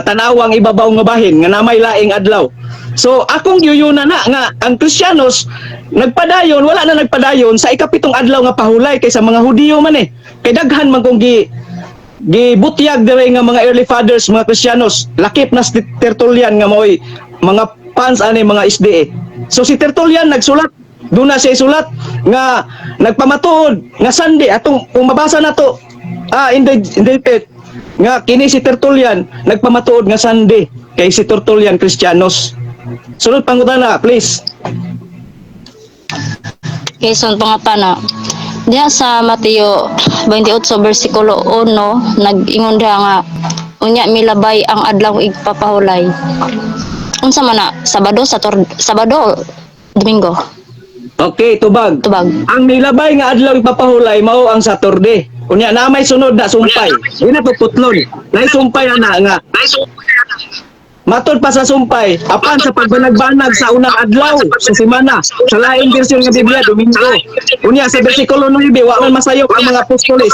tanawang ibabaw nga bahin nga namay laing adlaw. So akong giyunan na nga ang Kristiyanos nagpadayon wala na nagpadayon sa ikapitong adlaw nga pahulay kaysa mga Hudiyo man eh. Kay daghan man kong gibutyag dire nga mga early fathers mga Kristiyanos lakip na si Tertullian nga mo'y mga fans ani mga SDA. So si Tertullian nagsulat doon na siya isulat nga nagpamatuod nga Sunday atong kung mabasa na to in the nga kini si Tertullian nagpamatuod nga Sunday kay si Tertullian Kristiyanos. Sunod pangutana please. Okay, sunod pangutana. Diha sa Mateo 28 versikulo 1 nag-ingon diha nga unya milabay ang adlaw igpapahulay. Unsa man na Sabado Sabado Domingo? Okay, tubag. Ang milabay nga adlaw ipapahulay mao ang Saturday. Unya na may sunod na sumpay. Di na puputlon. Nay sumpay ana nga. Matod pa sa sumpay, apan sa pagbanag-banag sa unang adlaw sa semana, sa laing bersyon nga Biblia, Domingo. Unya sa bersikulo 9, wa man masayop ang mga apostoles,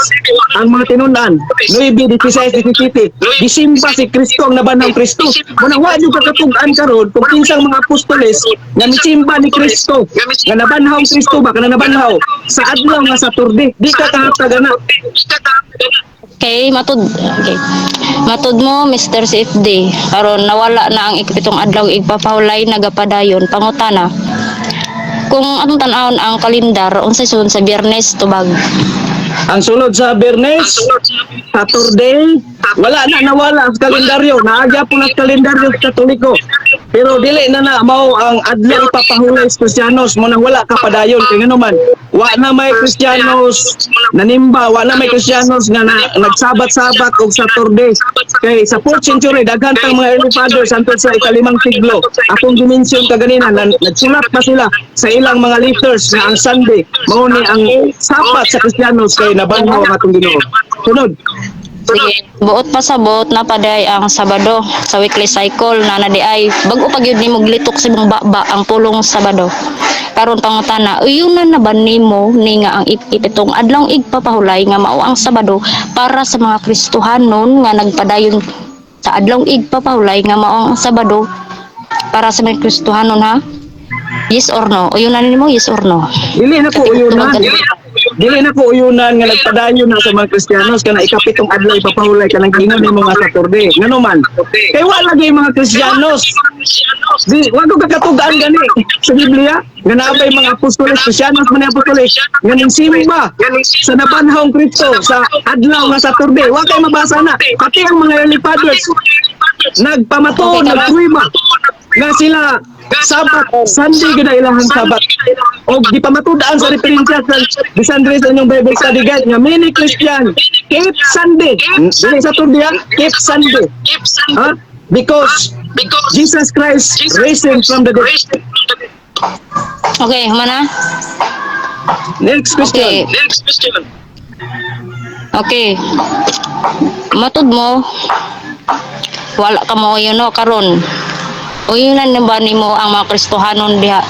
ang mga tinunan, 9:16, 17. Gisimba si Kristo ang nabanhang Kristo. Muna wa jud kakatugan karon kung kinsang mga apostoles nga misimba ni Kristo, nga nabanhaw Kristo ba kana nabanhaw sa adlaw nga Saturday. Di ka kahatag ana. Okay, matud mo Mr. CFD karon nawala na ang ikapitong adlaw igpapahulay nagapadayon pangutana. Kung atong tan-awon ang kalendar unsay sunod sa Biyernes tubag? Ang sunod sa Biyernes, Saturday, wala na nawala ang kalendaryo. Naagya po ng kalendaryo sa Katoliko. Pero dili na mao ang adlaw ipapahulay sa Kristiyanos mo nang wala ka padayon kay ngano man. Wa na may Kristiyanos nanimba, wa na may Kristiyanos nga nagsabat-sabat og Saturday. Kay sa 4th century daghan tang mga early fathers hangtod sa ikalimang siglo. Akong dimensyon kaganina nagsulat pa sila sa ilang mga letters nga ang Sunday mao ni ang sabat sa Kristiyanos kay nabanhaw ang atong Ginoo. Sunod. Sige, buot pa sa buot na paday ang Sabado sa weekly cycle na nadiay bago pa gyud nimo glitok sa imong baba ang pulong Sabado. Karon pangutana, uyunan na ba nimo ni nga ang ipitong adlaw igpapahulay nga mao ang Sabado para sa mga Kristohanon nga nagpadayon sa adlaw igpapahulay nga mao ang Sabado para sa mga Kristohanon ha? Yes or no? Uyunan nimo yes or no? Dili na ko uyunan. dili na ko uyunan nga nagpadayon na sa mga Kristiyanos kana ikapitong adlaw ipapahulay kanang ingon ni mga Saturday. Ngano man? Kay wala lagi mga Kristiyanos. Di wag ko kakatugaan gani sa Biblia. Nga naabay mga apostoles, Kristiyanos man ang apostoles. Nga nagsimba sa nabanhawng Kristo sa adlaw nga Saturday. Wa kay mabasa na. Pati ang mga early fathers nagpamatuon, nagtuima nga sila Sabat, Sunday gina ilahang Sabat. O di pa matudaan sa referensya sa Bisandre sa inyong Bible study guide nga many Christian keep Sunday. Dili Saturday, keep Sunday. Huh? Because Jesus Christ raised him from the dead. Okay, humana? Next question. Okay. Matud mo, wala ka mo yun no, karon. Uyunan na ba nimo ang mga Kristohanon diha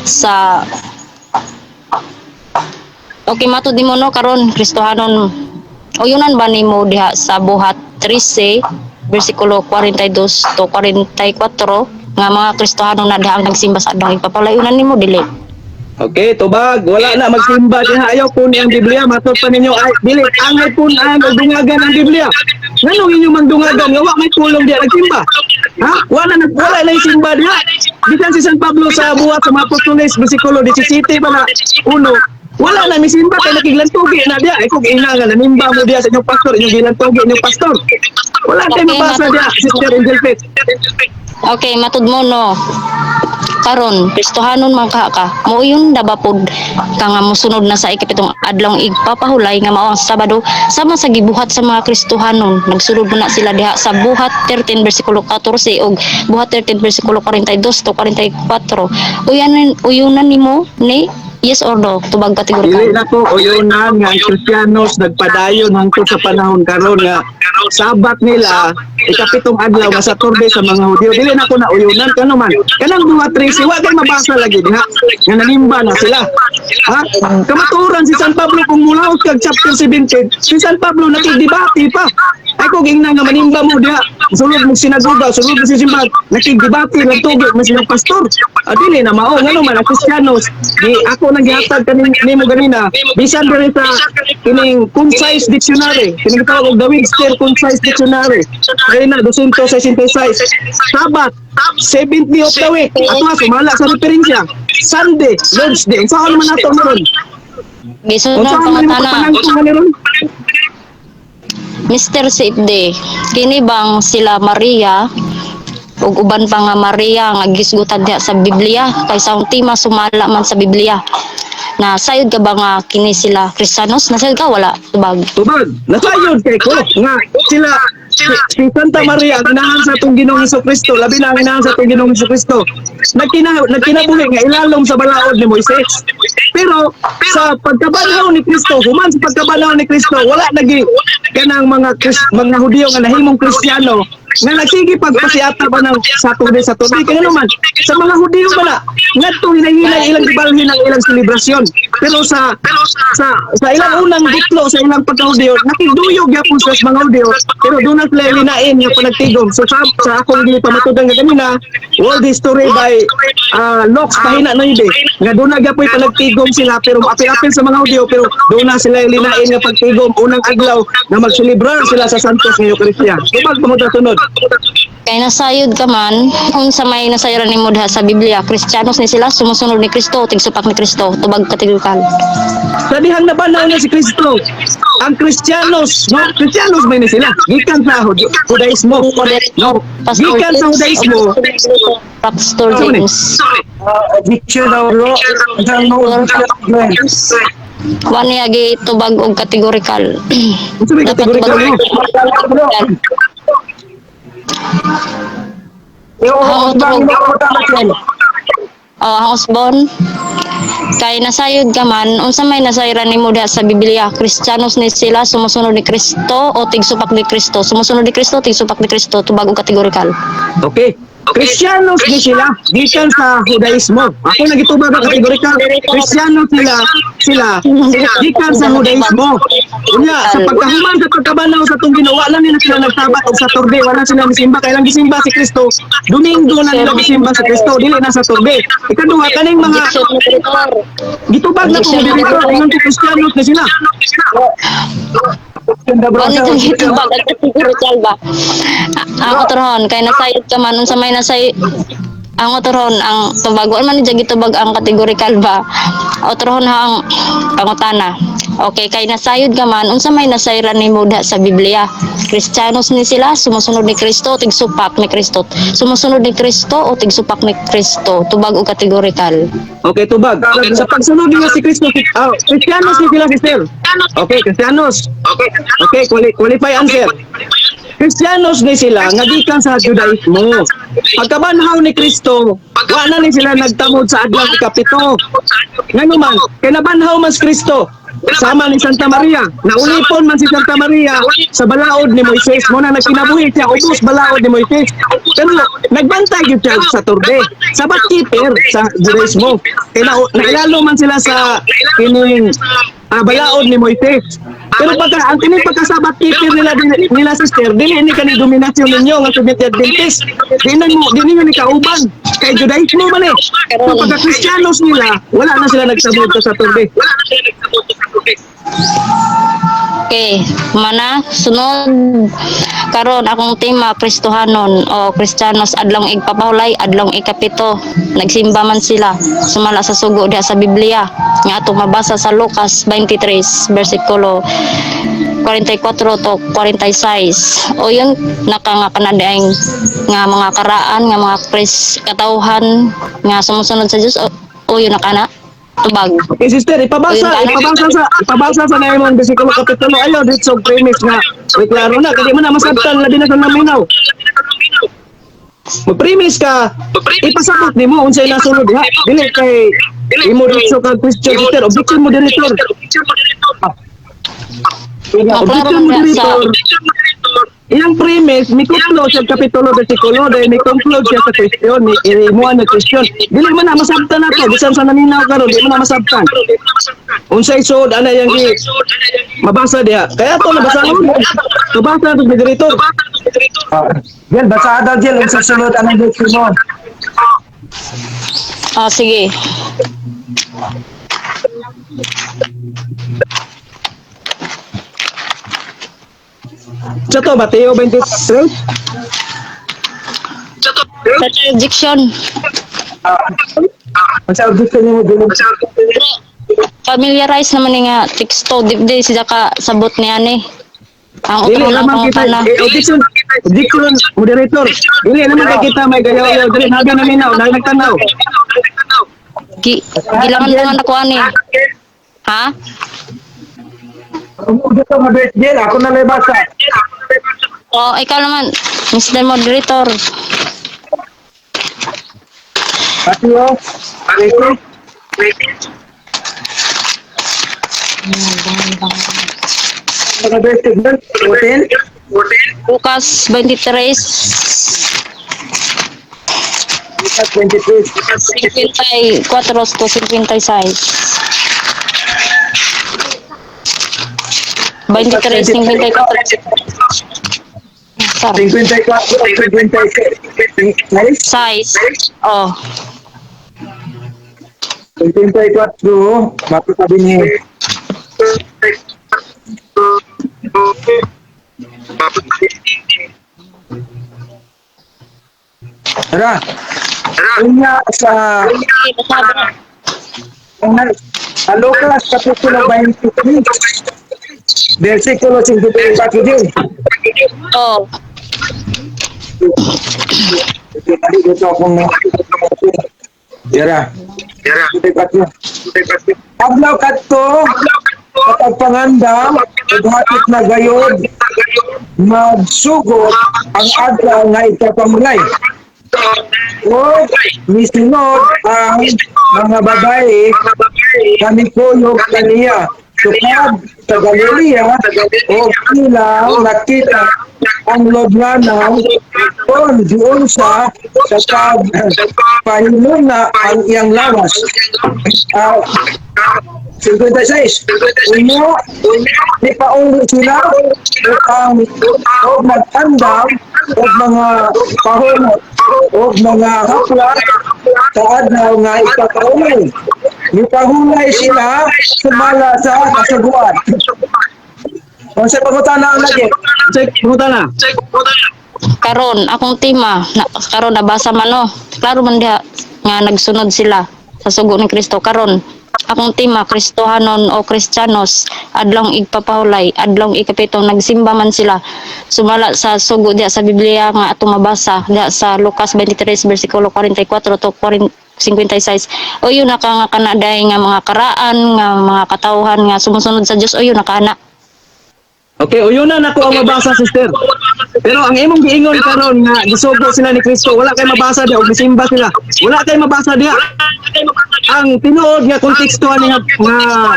sa Okay, matud mo no karon Kristohanon. Uyunan ba nimo diha sa buhat 13 bersikulo 42 to 44 nga mga Kristohanon na diha ang nagsimba sa adlaw ipapalayunan nimo dili. Okay, tubag, wala na magsimba diha ayaw po ang Biblia, matod pa ninyo ay dili angay po ang dungagan ang Biblia. Nganong inyo mandungagan nga wa may pulong diha nagsimba? Ha? Wala na yung simba diha. Bisan si San Pablo sa buhat sa mga apostoles bersikulo 17 pa na 1. Wala na may simba kay nakiglantugi na diha. Ay kung ina nga nanimba mo diha sa inyong pastor, inyong gilantugi inyong pastor. Wala kay mabasa diha, Sister Angel Faith. Okay, matud mo no. Karon Kristohanon man ka. Muuyon da ba pod ka nga mosunod na sa ikapitong adlaw igpapahulay nga mao ang Sabado sama sa gibuhat sa mga Kristohanon. Nagsulod na sila diha sa buhat 13 bersikulo 14 ug buhat 13 bersikulo 42 to 44. Uyunan nimo ni yes or no tubag Dili kategorikal. na ko uyunan nga ang Kristiyanos nagpadayon hangtod sa panahon karon nga Sabat nila ikapitong adlaw nga Saturday sa mga Hudyo. Dili na ko na uyunan kano man. Kanang buhat 13 wa kay mabasa lagi diha. Nga nanimba na sila. Ha? Kamaturan si San Pablo kung mula kag chapter 17, si San Pablo nakigdebate pa. Ay kung ingna nga manimba mo diha. Sulod mo sinagoga, sulod mo si simbahan, nakigdebate lang tugod mo silang pastor. Dili na mao ngano man ang Kristiyanos. Di ako nang gihatag kanimo ganina. Bisan diri sa kining concise dictionary, kining tawag og The Webster concise dictionary. Ay na 266. Sabat 70 of the week. Ato nga sumala sa referensya. Sunday, Lord's Day. Saan naman nato meron? Gisunod Saan pa man mo matana. panangko meron? Mr. Safety, kini bang sila Maria ug uban pa nga Maria nga gisgutan diha sa Biblia kay sa tema sumala man sa Biblia. Na sayod ka ba nga kini sila Kristiyanos? Nasayod ka wala tubag. Tubag, nasayod kay ko nga sila si Santa Maria ang inahan sa atong Ginoong Hesukristo, labi na ang inahan sa atong Ginoong Hesukristo. Nagkinabuhi nga ilalom sa balaod ni Moises. Pero sa pagkabanhaw ni Kristo, human sa pagkabanhaw ni Kristo, wala nagi kanang mga Hudyo nga nahimong Kristiyano nga nagsige pagpasiata ba ng Saturday kaya naman sa mga Hudyo ba na ngadto hinay-hinay ilang ibalhin ang ilang selebrasyon. Pero sa ilang unang diklo sa ilang pagka-Hudyo, nakiduyog yapon sa mga Hudyo, pero doon na sila linain nga panagtigom. So sa akong pamatudan nga kanina, World History by Locke pahina na yun nga doon na gapoy panagtigom sila pero apil-apil sa mga Hudyo, pero doon na sila linain nga pagtigom unang adlaw na magselebrar sila sa Santos ng Eucharistia. Tubag pamutasunod. Kay nasayod ka man, unsa may nasayaran nimo diha sa Biblia, Kristiyanos ni sila sumusunod ni Kristo, tigsupak ni Kristo, tubag kategorikal. Sa dihang nabanaw na si Kristo, ang Kristiyanos, no? Kristiyanos may ni sila. Gikan sa Judaismo. No? Gikan sa Judaismo. Pastor James. Addiction daw bro. Wani agi tubag og kategorikal. Ito may kategorikal mo. Husband, kay nasayod ka man, unsa may nasayran nimo diha sa Biblia, Kristiyanos ni sila sumusunod ni Kristo o tigsupak ni Kristo? Sumusunod ni Kristo, tigsupak ni Kristo, tubag og kategorikal. Okay. Kristiyanos din sila, gikan sa Judaismo. Ako nagitubag ang kategorikal. Kristiyanos sila, sila gikan sa Judaismo. Unya sa pagkahuman sa pagkabanaw sa tong ginawa lang nila sila nagsabat og sa Turde, wala sila gisimba kay lang gisimba si Kristo. Domingo na nila gisimba si Kristo, dili na sa Turde. Ikaduha kaning mga Objection, moderator. gitubag na kung dito ingon ti Kristiyanos na sila. Ganda bro. Ano itong itubag at spiritual ba? Ang otoron, kay nasayod ka man, unsa may nasay ang otoron, ang tubag, wala man dyan gitubag ang kategorikal ba? Otoron ha ang pangutana. Okay, kay nasayod ka man, unsa may nasayran ni Muda sa Biblia? Kristiyanos ni sila, sumusunod ni Kristo, tigsupak ni Kristo. Sumusunod ni Kristo o tigsupak ni Kristo, tubag o kategorikal. Okay, tubag. Sa pagsunod nila si Kristo, Kristiyanos ni sila, sister. Okay, Kristiyanos. Okay, qualify answer. Kristiyanos ni sila nga gikan sa Judaismo. Pagkabanhaw ni Kristo, wa na ni sila nagtamod sa adlaw ikapito. Ngano man, kay nabanhaw man si Kristo sama ni Santa Maria. Naulipon man si Santa Maria sa balaod ni Moises. Mo na nagkinabuhi siya ubos balaod ni Moises. Pero nagbantay gyud siya sa Turde. Sabat keeper sa Judaismo. Kay nailalo man sila sa kining balaod ni Moises. Pero pagka ang kining pagkasabat keeper nila sister, dili ni kani dominasyon ninyo nga Seventh Adventist. Dili ni kauban kay Judaismo man eh. So pagka Kristiyanos nila, wala na sila nagsabot sa Turde. Okay, mana sunod karon akong tema Kristohanon o Kristiyanos adlong igpapahulay adlong ikapito nagsimba man sila sumala sa sugo diha sa Biblia nga atong mabasa sa Lucas 23 bersikulo 44 to 46 o yun naka nga kanadaing nga mga karaan nga mga katauhan nga sumusunod sa Dios o yun nakana tubag. Okay, sister, ipabasa sa naimong bersikulo kapitulo. Ayaw, dito sa premise nga. May klaro na, kasi mo na masabtan, labi na sa naminaw. Mag-premise ka, ipasabot ni mo, unsay nasunod ha. Dili kay, imo dito ka Christian, sister, objection moderator. Objection moderator. Iyang premise, may conclude sa kapitulo bersikulo dahil may conclude siya sa question, may irimuan na question. Dili man na masabtan na to, bisan sa naminaw karon, di mo na masabtan. Unsay sod ana yang gi mabasa diha. Kaya to nabasa mo. Nabasa to moderator. Jel, basa daw Jel, ang susunod anong gusto mo? Sige. Sa to Mateo 23. Contradiction. Ang gusto niyo mo Familiarize naman ni nga teksto di siya ka sabot ni ani. Ang Dili utro na naman kita pangutana. objection moderator. Dili naman kay kita may gayaw dili nabi na minaw, nagtanaw. Gilangan ako ani. Ha? Ang gusto mo Jel, ako na lang basa. O ikaw naman, Mr. Moderator. Pati yo. Mga best hotel. Lucas 23 23. 54 to 56. 23, 54. 54, 56. Size. Oh. 54, mapasabi ni Tara. Una sa Lucas kapitulo 23 versikulo 54 din. Oh. Dito akong Tara. Adlaw kadto katag panganda ug na gayod magsugod ang adlaw nga ikapamulay. O misunod ang mga babae kami kuyog kaniya sukad sa Galilea o ilang nakita ang lodlanan kung doon sa pahinom na ang iyang lawas. 56. Unyo, di pa ulo sila o magtandam o mga pahunot o mga hapla sa adlaw nga ipakaulay. Ipahulay sila sumala sa kasaguan. Kung sa pangutana ang lagi. Check, pumunta na. Karon akong tema karon nabasa man no. Klaro man diha nga nagsunod sila sa sugo ni Kristo karon. Akong tema Kristohanon o Kristiyanos adlong igpapahulay, adlong ikapitong nagsimba man sila. Sumala sa sugo diha sa Biblia nga atong mabasa diha sa Lucas 23 bersikulo 44 to 56. O yun naka nga kanaday nga mga karaan nga mga katawhan nga sumusunod sa Dios o yun nakana. Okay, uyunan ako ang mabasa, sister. Pero ang imong giingon karon nga gisugo sila ni Kristo, wala kay mabasa diha og gisimba sila. Wala kay mabasa diha. Ang tinuod nga kontekstuhan nga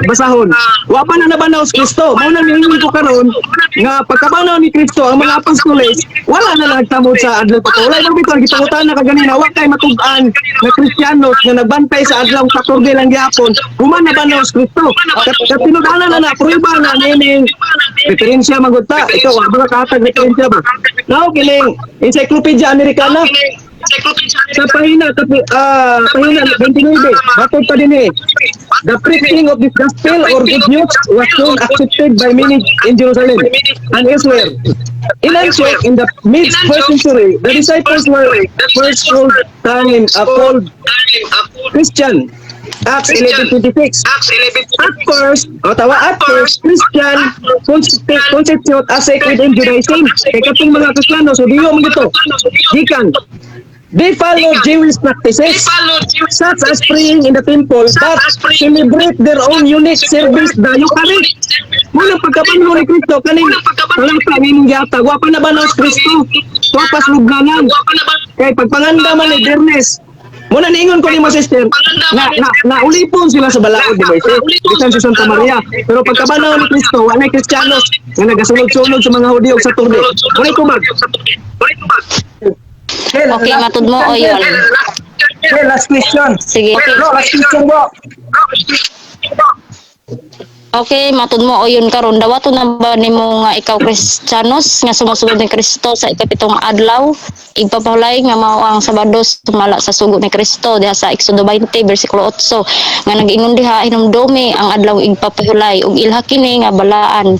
basahon. Wa pa na nabanaw si Kristo. Mao nang niingon ko karon nga pagkabanaw ni Kristo ang mga apostoles, wala na nagtamod sa adlaw patulay man bitaw gipangutan na kaganina wa kay matug-an nga Kristiyanos nga nagbantay sa adlaw Saturday lang gyapon. Human nabanaw si Kristo. Katinudanan na prueba na nining referensya magudta. Ikaw wa ba katag referensya ba? Now kining Encyclopedia Americana sa pahina 29 batod pa din the preaching of this gospel or good news was soon accepted by many in Jerusalem and elsewhere. In Antioch in the mid-first century, the disciples were first called Christian. Acts 11:26. At first, Christian constitute as sacred in Judaism. Kaya katong mga Kristiyano, so diyo mo dito. Gikan. They follow Jewish practices, such as praying in the temple, but celebrate their own unique service, the Eucharist. Muna pagkapanho ni Kristo, kaning palangka ng yata, wapa na ba na Kristo? Wapas lugnanan. Kaya pagpanganda man ni Bernes, muna niingon ko ni mga sister, na ulipon sila sa balaod, di ba ito? Bisan si Santa Maria. Pero pagkabanaw ni Kristo, wala Kristiyanos na nagasunod-sunod sa mga Hudyo sa Turde. Wala kumag. Okay, matud mo o yun. Okay, last question. Sige. Bro, last question bro. Okay, matud mo o yun karon dawato na ba nimo nga ikaw Kristiyanos nga sumusunod ni Kristo sa ikapitong adlaw igpapahulay nga mao ang Sabado sumala sa sugo ni Kristo diha sa Exodo 20 bersikulo 8 nga nag-ingon diha hinumdumi ang adlaw igpapahulay ug ilha kini nga balaan.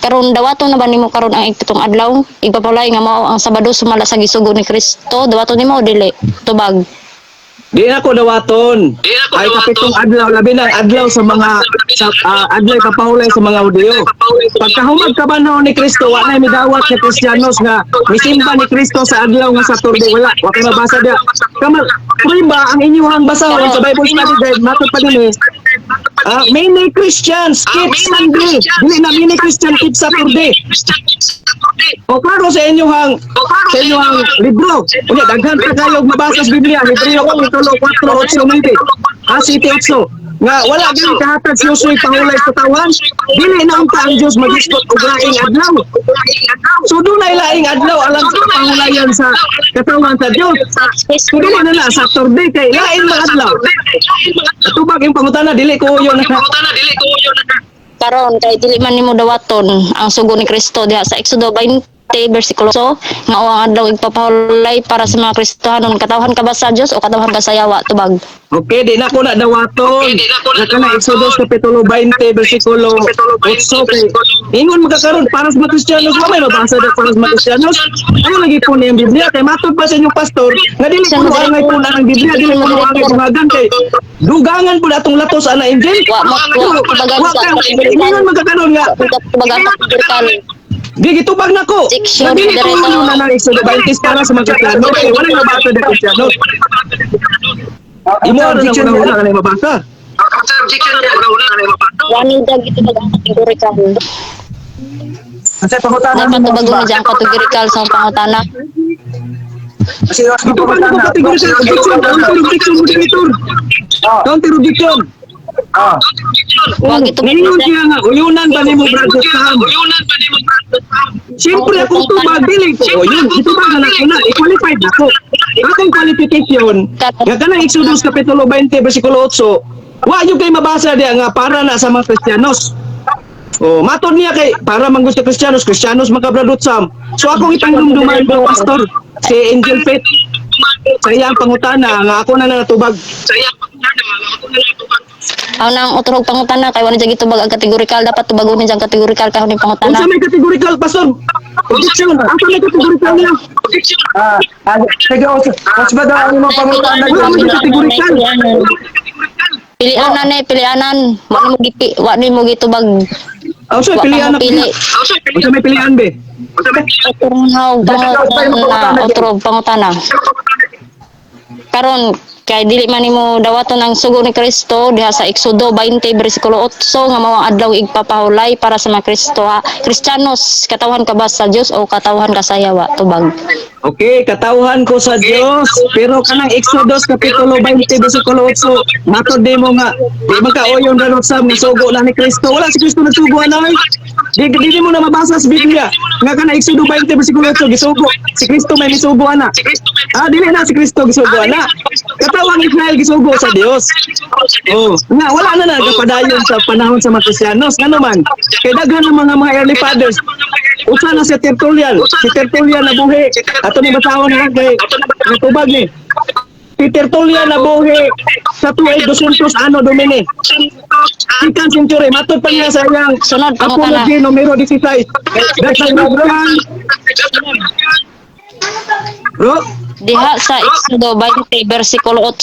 Karon dawato na ba nimo karon ang ikapitong adlaw igpapahulay nga mao ang Sabado sumala sa gisugo ni Kristo dawato nimo o dili tubag. Di na ko dawaton. Ay kapitong adlaw, labi ng adlaw sa mga adlaw kapahulay sa mga Hudyo. Pagkahumag kabanhaw ni Kristo, wala may midawat sa Kristiyanos nga misimba ni Kristo sa adlaw nga Saturday. Wala, wala kayo mabasa diya. Kamal, ba ang inyong basahon sa Bible Study Guide, matod pa din many Christians keep Sunday. Dili na many Christian keep Saturday. O klaro sa inyong libro. Unya daghan pa kayo mabasa sa Biblia. Hebreo 4:8 City 8 nga wala gyud kahatag si Josué pangulay sa tawan. Dili na unta ang Dios magisgot og laing adlaw. So dunay laing adlaw alang sa pangulayan sa katawan sa Dios. Dili na Saturday kay laing mga adlaw. Tubag yung pangutana dili ko yun Karon kay dili man nimo dawaton ang sugo ni Kristo diha sa Exodo 20 bersikulo 8 nga ang adlaw igpapahulay para sa mga Kristohanon katawhan ka ba sa Dios o katawhan ka sa yawa tubag. Okay, di na ko na dawaton. Nakana Exodus kapitulo 20 bersikulo 8 kay ingon magkakaroon para sa mga Kristiyanos wa may mabasa da para sa mga Kristiyanos. Ano lagi po na yung Biblia kay matod pa sa inyong pastor nga dili ko angay po na ang Biblia dili mo angay pumagan kay dugangan po atong latos ana Injil. Wa tubagan sa ingon magkakaroon nga tubagan sa spiritual. Di gitubag na ko. Dili ko na na Exodus 20 para sa mga Kristiyanos kay wala mabasa da Kristiyanos. Imo na una kanay mabasa. Wani dag ito ang kategorikal. Kasi pangutana Dapat tubagon na dyan kategorikal sa pangutana. Kasi Ito pa na kategorikal. Objection. Counter objection. Ah. Wag ito Ningon siya nga, uyunan ba ni mo Brother Sam? Siyempre akong tubag, dili ko uyun. Ito ba na ako na, i-qualified ako. Akong qualification, nga kanang Exodus Kapitulo 20, versikulo 8, wa yung kay mabasa diya nga para na sa mga Kristiyanos. Oh, matod niya kay para man gusto Kristiyanos, Kristiyanos makabradot Sam. So akong ipangdumduman ko pastor si Angel Faith. Sa iyang pangutana nga ako na natubag. Ang nang uturog pangutana kay wala jud itubag ang kategorikal dapat tubagon jang kategorikal kahon ning pangutana. Unsa may categorical pastor? Objection. Asa may categorical niya? Sige, os ba daw ang mga pangutana Wala man yung categorical. Pilianan pilianan. Wa ni mo gitubag. Also Wa pilihan na ka pili. Unsa may pilihan be? Uturog pangutana, uturog pangutana. Karon kay dili man nimo dawaton ang sugo ni Kristo diha sa Exodo 20 bersikulo 8 nga mao ang adlaw igpapahulay para sa mga Kristiyanos, katawhan ka ba sa Dios o katawhan ka sa yawa tubag. Okay, katawhan ko sa Dios, pero kanang Exodus Kapitulo 20 bersikulo 8, matod di mo nga, di man ka oyon ganun sa sugo na ni Kristo. Wala si Kristo nagsugo anay. Di mo na mabasa sa Biblia. Nga kanang Exodus 20 bersikulo 8 gisugo. Si Kristo may misugo ana. Dili na si Kristo gisugo ana. Katawang Israel gisugo sa Dios. Oh, nga wala na nagapadayon sa panahon sa mga Kristiyanos. Nga naman, kay daghan ng mga early fathers. Usa na si Tertullian. Si Tertullian na buhi. Ato ni basahon na kay natubag ni. Si Tertullian na buhi sa tuig 200 ano Domini. Second century. Matod pa niya sa iyang Sunod pangutana. Apology numero 16. Bro, Diha sa Exodo 20 bersikulo 8.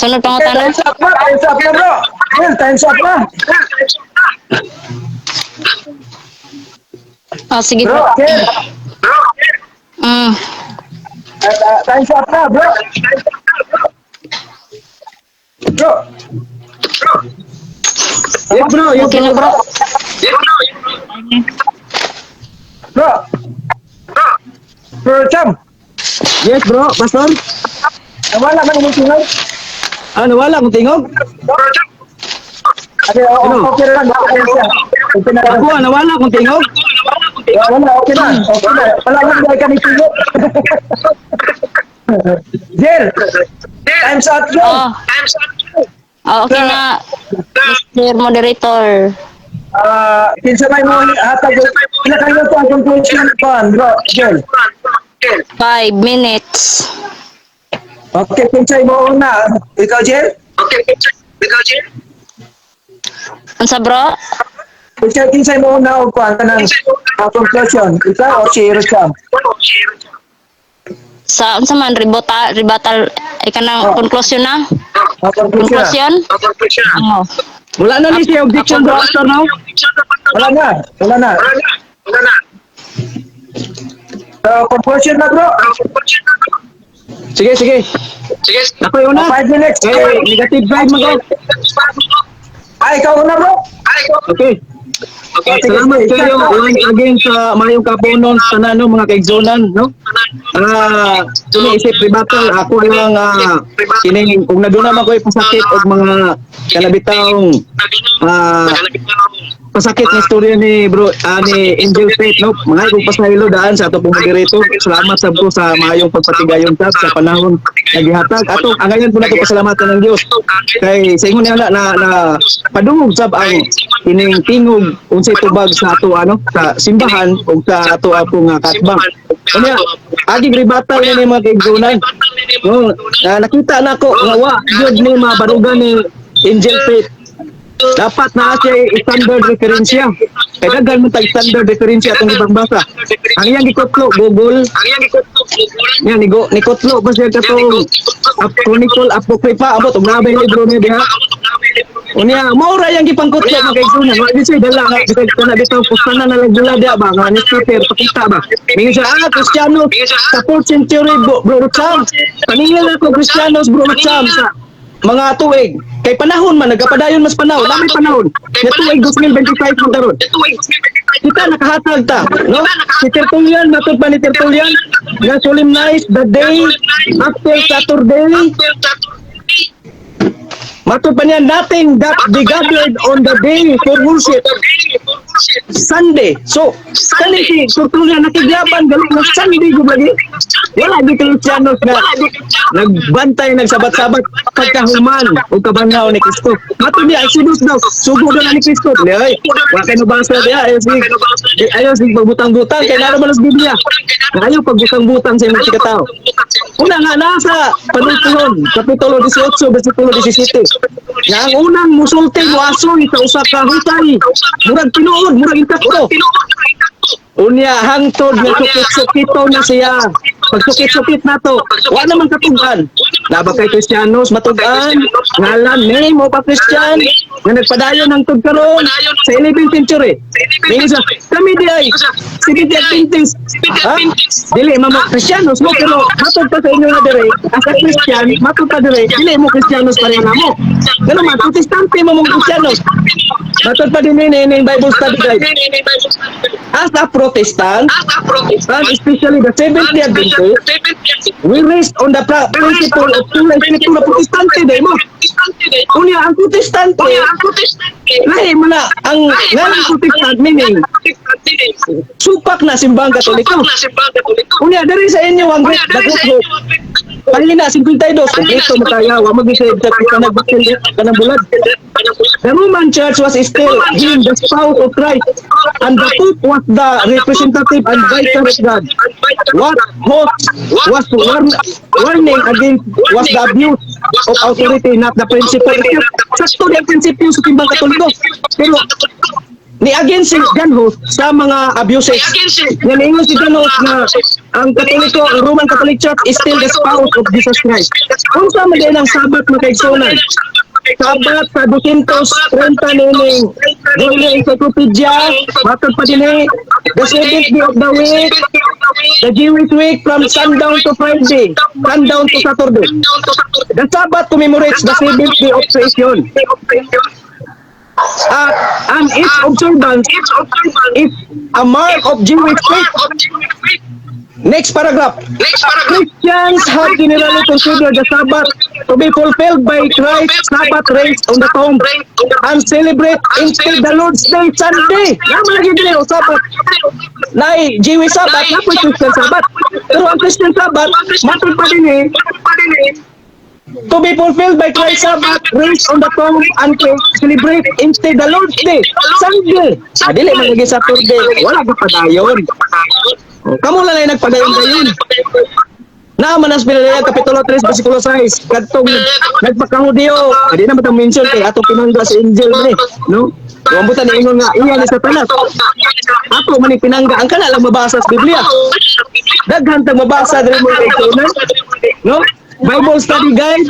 Sunod pangutana. Time's up na, bro. Well, time's up na. Sige Bro, bro. Ken, time's up na, bro. Bro. yes bro, yes Okay na bro. Bro. Bro, Cham. Yes bro, pastor. Nawala man yung tingog. Wala akong tingog. Okay, okay na lang. Okay na. Okay na lang. Ako, nawala akong tingog. Wala, okay na. Okay na. Wala lang dahil kami tingog. Jel. Time's up, bro. Okay na. Mr. Moderator. Kinsa may mo hatag pinakayo to ang conclusion pan, bro. Jel. 5 minutes. Okay, kinsay mo una. Ikaw, Jel? Unsa bro? Kinsay mo una o kuha ka ng conclusion. Ikaw o si Richam? Sa unsa man rebuttal ay kanang conclusion na? Conclusion. Conclusion? Oo. Wala na ni siya objection bro, pastor now. Wala na. Wala na. Conclusion na, bro. Sige. Ako yung una. 5 minutes. Okay, negative 5 mag Ikaw una, bro. Okay. Salamat kayo once again sa mayong kapunon sa nano mga kaigsonan, no? Iniisip rebuttal ako lang kining kung naduna man ko'y pasakit og mga kalabitang pasakit na istorya ni bro ni Angel Faith, no? Mga kung pasahilo daan sa ato pong moderator. Salamat sa po sa mayong pagpatigayon tab sa panahon na gihatag. Ato angayon po nato pasalamatan ng Dios kay sa ingon na padungog sab ang ining tingog unsay tubag sa ato sa simbahan ug sa ato nga katbang. Unya agi rebuttal ni mga kaigsunan. No, nakita nako nga wa gyud ni mabarugan ni Angel Faith. Dapat na siya standard referensya. Kaya daghan mo tag standard referensya atong ibang basa. Ang iyang gikotlo Google. Yan ni kotlo ba siya katong Chronicle Apocrypha abot og nabay libro niya diha. Unya mao ra yang gipangkotlo mga kaigsunan. Wa di siya dala nga bisag kana bitaw pustana na lang dula dia ba nga newspaper pakita ba. Mingon siya Kristiyano sa 4th century bro Cham. Paningil ako Kristiyanos bro Cham sa mga tuig kay panahon man nagapadayon mas panahon lamay panahon na tuig 2025 man karon kita nakahatag ta, no? Si Tertullian, matod pa ni Tertullian, nga solemnize the day after Saturday. Matod pa niya, nothing that be gathered on the day for worship. Sunday. So, kani si Tertullian nakigyaban galing na Sunday gud lagi. Wala di Kristiyanos nga nagbantay nagsabat-sabat pagkahuman o kabangaw ni Kristo. Matod niya Exodus daw, sugo daw na ni Kristo. Ay, wa kay nabasa diya ayaw sig pagbutang-butang kay naro man sa Biblia. Ayaw pagbutang-butang sa imong sikataw. Una nga nasa panultihon, kapitulo 18, versikulo 17. Na ang unang musulti mo asoy sa usa ka husay. Murag tinuod, murag intakto. Unya hangtod nga sukit-sukito na siya. Pag sukit-sukit na to, wa naman katugan. Laba kay Kristiyanos matugan, ngalan name of a Christian nga nagpadayon ng tugkaron sa 11th century. Minsa, kami di ay Seventh Adventist. Ha? Dili mamo Kristiyanos mo pero matod pa sa inyo na dire. As a Christian, matod pa dire. Dili mo Kristiyanos pa rin mo. Pero man Protestante mo mong Kristiyanos. Matod pa din ni Bible study guide. As a Protestant, and especially the Seventh-day Adventist, we rest on the principle of tulay Escritura Protestante day mo. Unya ang Protestante, lahi mo na ang ngalang Protestant meaning supak na simbang Katoliko. Unya dari sa inyo ang great group. Palina 52 kompleto mataya wa mag-isip sa kanang kanang bulad. The Roman Church was still being the spouse of Christ, and the Pope was the representative and vicar of God. What was warning against was the abuse of authority, not the principle. Sakto yung prinsipyo sa timbang Katoliko. Pero ni against si John Huss sa mga abuses. Naningon si John Huss na ang Katoliko, ang Roman Catholic Church is still the spouse of Jesus Christ. Kung sa mga ng Sabat makaigsunan, Sabat sa 230 nining Holy Encyclopedia, matod pa din the 7th day of the week, the Jewish week from sundown to Friday, sundown to Saturday. The Sabbath commemorates the 7th day of creation. And its observance is a mark of Jewish faith. Next paragraph. Christians have generally considered the Sabbath to be fulfilled by Christ's Sabbath raised on the tomb and celebrate instead the Lord's Day Sunday. Naman lagi din yung Sabbath. Na Jewish Sabbath, na po Christian Sabbath. Pero ang Christian Sabbath, matod pa din to be fulfilled by Christ's Sabbath raised on the tomb and to celebrate instead the Lord's Day Sunday. Dili man lagi Saturday, wala ka padayon. Kamu lang ay nagpadayon-dayon. Naaman ang Pinalaya, Kapitulo 3, versikulo 6. Kadtong nagpakahudiyo. Hindi na matang-mention kay atong pinangga sa angel ni, no? Kung buta ni ingon nga, iya ni Satanas. Ako man pinangga, ang kana lang mabasa sa Biblia. Daghan tang mabasa diri mo kay Kunan, no? Bible study guide,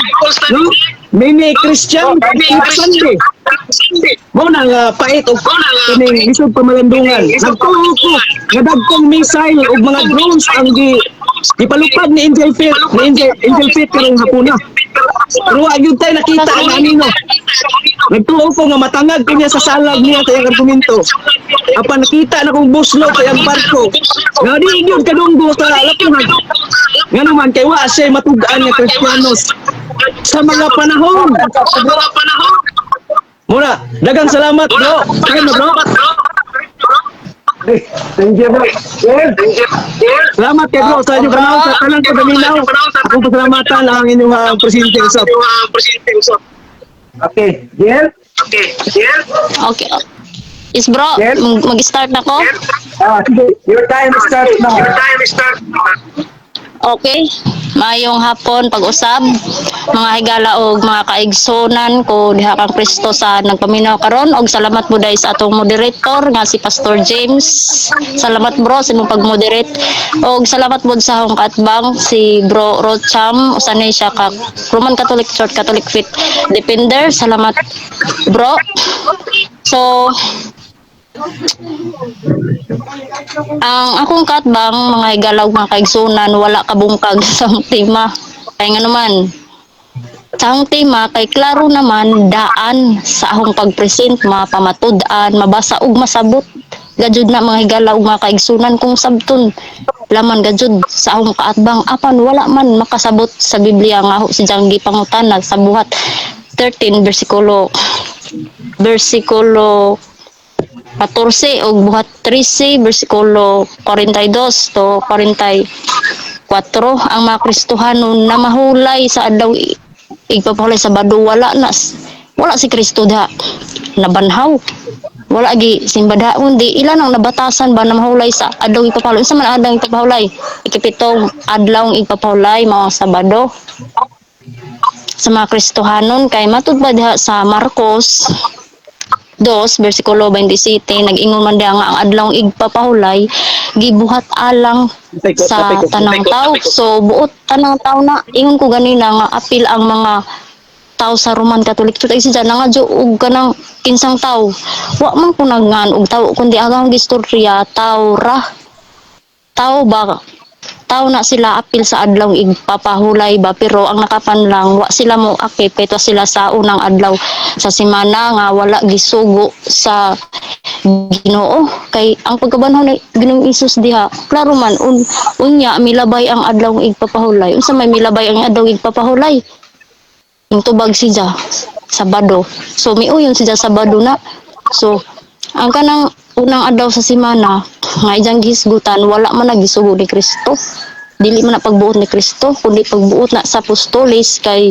no? Mini Christian, Sunday. Mo nang pait og kining lisod pamalandungan. Nagtuo ko nga dagkong missile ug mga drones ang ipalupad ni Angel Fit, karong hapuna. Pero wa gyud tay nakita ang anino. Nagtuo ko nga matangag kanya sa salag niya sa iyang argumento. Apan nakita na kong buslo sa iyang barko. Nga di gyud kadunggo sa lapungan. Nga naman kay wa siya matugaan nga Kristiyanos sa mga panahon. Muna, dagang salamat bro. Kaya na bro. Thank you, bro. Salamat kay bro sa inyong panahon sa tanang pagdaminaw. Akong pasalamatan ang inyong presidente usap. Okay, Jiel? Okay. Is bro, Yes. mag-start na ko? Sige, your time starts now. Okay. Mayong hapon pag-usab mga higala og mga kaigsonan ko diha kang Kristo sa nagpaminaw karon og salamat po dai sa atong moderator nga si Pastor James. Salamat bro sa imong pag-moderate og salamat po sa akong kaatbang si Bro Rocham usanay siya ka Roman Catholic Church Catholic Faith Defender. Salamat bro. So ang akong katbang mga igalaw mga kaigsunan wala kabungkag sa akong tema kay nga naman sa akong tema kay klaro naman daan sa akong pagpresent mapamatud-an mabasa ug masabot gajud na mga higala ug mga kaigsunan kung sabton laman gajud sa akong kaatbang apan wala man makasabot sa Biblia nga ho si Janggi pangutana sa buhat 13 versikulo 14 ug buhat 13 bersikulo 42 to 44 ang mga Kristohanon na mahulay sa adlaw igpapahulay sa bado wala si Kristo da nabanhaw wala gi simbada undi ilan ang nabatasan ba na mahulay sa adlaw igpapahulay sa man adlaw igpapahulay ikapitong adlaw igpapahulay mao Sabado sa mga Kristohanon kay matud ba diha sa Marcos 2 bersikulo 27 nag-ingon man diha nga ang adlaw igpapahulay gibuhat alang sa tanang tao so buot tanang tao na ingon ko ganina nga apil ang mga tao sa Roman Catholic Church ay siya nangadyo og kanang kinsang tao wa man ko nagngan og tao kundi agang gistorya tao ba tao na sila apil sa adlaw igpapahulay ba pero ang nakapanlang wa sila mo akit kay sila sa unang adlaw sa semana nga wala gisugo sa Ginoo kay ang pagkabanhaw ni Ginoong Hesus diha klaro man unya milabay ang adlaw igpapahulay unsa may milabay ang adlaw igpapahulay yung tubag siya Sabado so miuyon siya Sabado na so ang kanang unang adlaw sa semana nga ijang gisgutan wala man nagisugo ni Kristo dili man na pagbuot ni Kristo kundi pagbuot na sa apostoles kay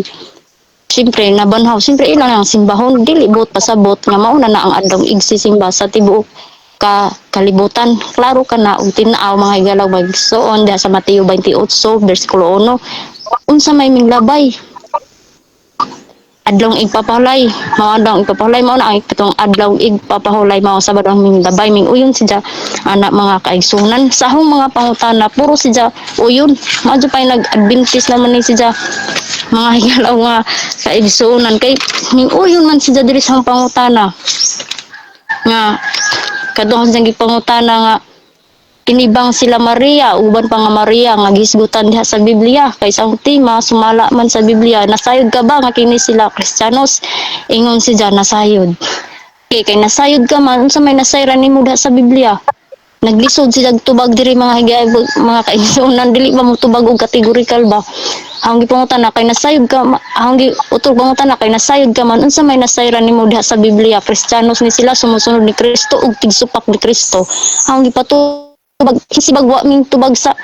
siyempre nabanhaw siyempre ilang ang simbahon dili buot pasabot nga mauna na ang adlaw igsisimba sa tibuok kalibutan klaro ka na ug tinaaw mga higalaw magsuon diha sa Mateo 28 bersikulo 1 unsa may minglabay adlaw igpapahulay mao na ang itong adlaw igpapahulay mao Sabado ang minglabay ming uyon siya anak mga kaigsunan sa akong mga pangutana puro siya uyon madyo pay nag-adventist naman ni siya mga higalaw nga kaigsunan kay ming uyon man siya diri sa pangutana nga kadtong siya gipangutana nga inibang sila Maria uban pa nga Maria nga gisgutan diha sa Biblia kay sa tema sumala man sa Biblia nasayod ka ba nga kini sila Kristiyanos ingon siya nasayod kay nasayod ka man unsa may nasayran nimo diha sa Biblia naglisod sila tubag diri mga mga kaigsunan dili ba mo tubag og categorical ba ang gipangutan na kay nasayod ka ang utol pangutan na kay nasayod ka man unsa may nasayran nimo diha sa Biblia Kristiyanos ni sila sumusunod ni Kristo ug tigsupak ni Kristo ang gipatubag hisibagwa ming tubag sa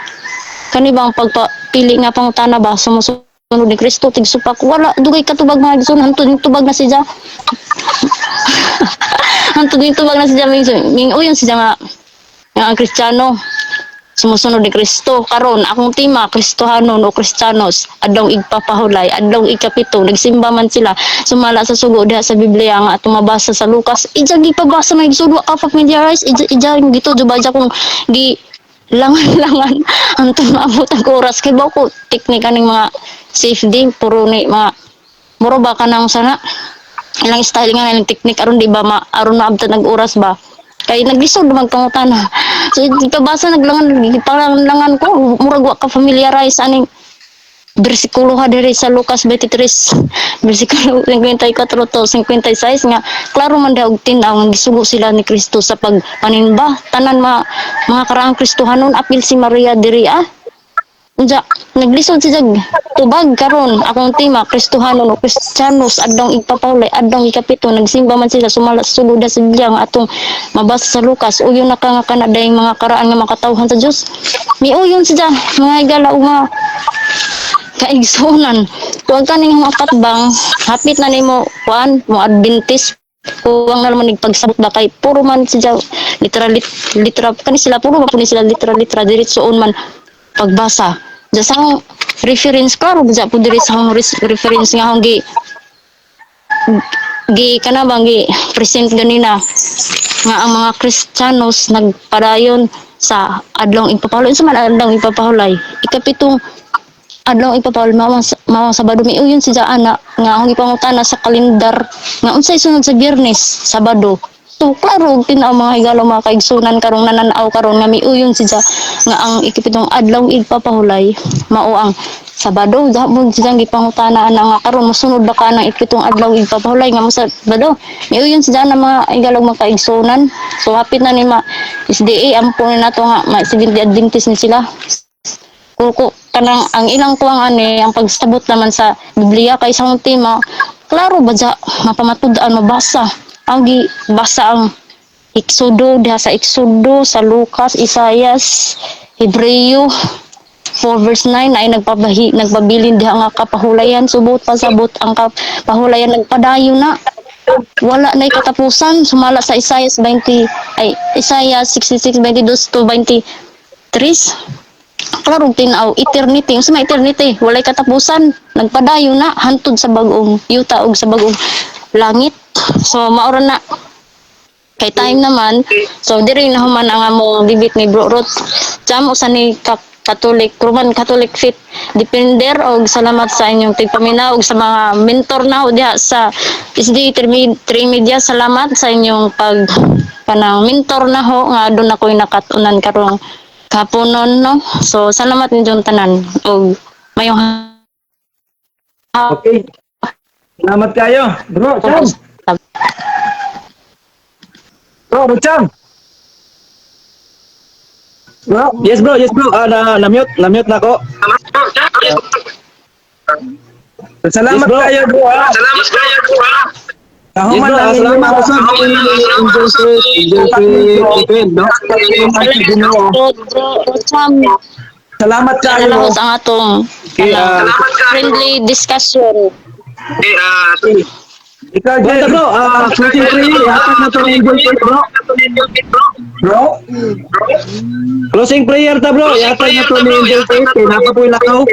kanibang pagpapili nga pangutana ba sumusunod ni Kristo tigsupak wala dugay katubag mga igsoon hantud yung tubag na siya hantud yung tubag na siya ming uyon siya nga ang Kristiyano sumusunod ni Kristo karon akong tema Kristohanon o Kristiyanos adlaw igpapahulay adlaw ikapito nagsimba man sila sumala sa sugo diha sa Biblia nga atong mabasa sa Lucas ija gipabasa may sudwa ka familiarize ija gito jubaja kung di langan antong maabot ang oras kay ba ko teknika ning mga safety puro ni mga muro ba kanang sana ilang style nga ilang teknik aron di ba aron maabot nag oras ba kay naglisod magpangutana so ipabasa naglangan ko murag wa ka familiarize aning bersikulo ha diri sa Lucas 23 bersikulo 54 to 56 nga klaro man daw tinaw nga gisugo sila ni Kristo sa pagpaninba tanan mga karaang Kristohanon apil si Maria diri Unja, naglisod si Jag tubag karon akong tema Kristohanon o Kristiyanos adlaw igpapahulay adlaw ikapito nagsimba man sila sumala sa sulod sa Biblia nga atong mabasa sa Lucas uyon na ka nga kanaday mga karaan nga makatawhan sa Dios miuyon siya mga higala ug mga kaigsunan tuwag ka ning mga patbang hapit na nimo kuan mo Adventist kuwang na naman nagpagsabot ba kay puro man siya literal kani sila puro ba po ni sila literal diretsoon man pagbasa sa reference klaro sa po diri sa reference nga hong gi kana bang gi present ganina nga ang mga Kristiyanos nagpadayon sa adlaw igpapahulay sa man adlaw igpapahulay ikapitong adlaw igpapahulay mao Sabado miuyon si ana nga hong ipangutana sa kalendar nga unsay sunod sa Biyernes Sabado so klaro tinaw mga higalaw mga kaigsunan karong nananaw karon nga miuyon siya nga ang ikapitong adlaw igpapahulay mao ang Sabado, dahil siyang gipangutanaan na nga karon mosunod ba ka ng ikitong adlaw ipapahulay nga mo sa Sabado. Niyo yun siya na mga igalog makaigsunan. So hapit na ni ma SDA ampo na nato nga ma Seventh Adventist ni sila. Kuko kanang ang ilang kuwang ani ang pagsabot naman sa Biblia kay isang tema. Klaro ba dya mapamatud-an mabasa. Ang gibasa ang Exodo, diha sa Exodo, sa Lucas, Isaias, Hebreo 4 verse 9 ay nagpabilin diha nga kapahulayan subot pasabot ang kapahulayan nagpadayon na wala na katapusan sumala sa Isaiah 66:22 to 23 klaro tinaw eternity sa eternity walay katapusan nagpadayon na hantod sa bag-ong yuta og sa bag-ong langit so maura na kay time naman so diri na human ang amo bibit ni Bro Rot jam usa ni Roman Catholic Faith Defender og salamat sa inyong tigpaminaw og sa mga mentor na diha sa SD Trimedia salamat sa inyong pag kanang mentor na ho nga doon ako'y nakatunan karong kapunon no so salamat ninyong tanan og mayong Okay. Salamat kayo. Bro, Cham. Bro, Cham. Bro, Yes bro, na-mute na ako. salamat Yes, bro. kayo, bro. Ha? Yes Kahuman bro, lang salamat ninyo, sa event, no? Bro Cham Salamat kayo. Kalahos ang atong Okay, friendly discussion. Ikaw, Basta Jen. bro, closing prayer, hatag na to ni Angel Faith, bro. Bro, Closing prayer ta bro, hatag na to ni Angel Faith, kay napapoy lakaw.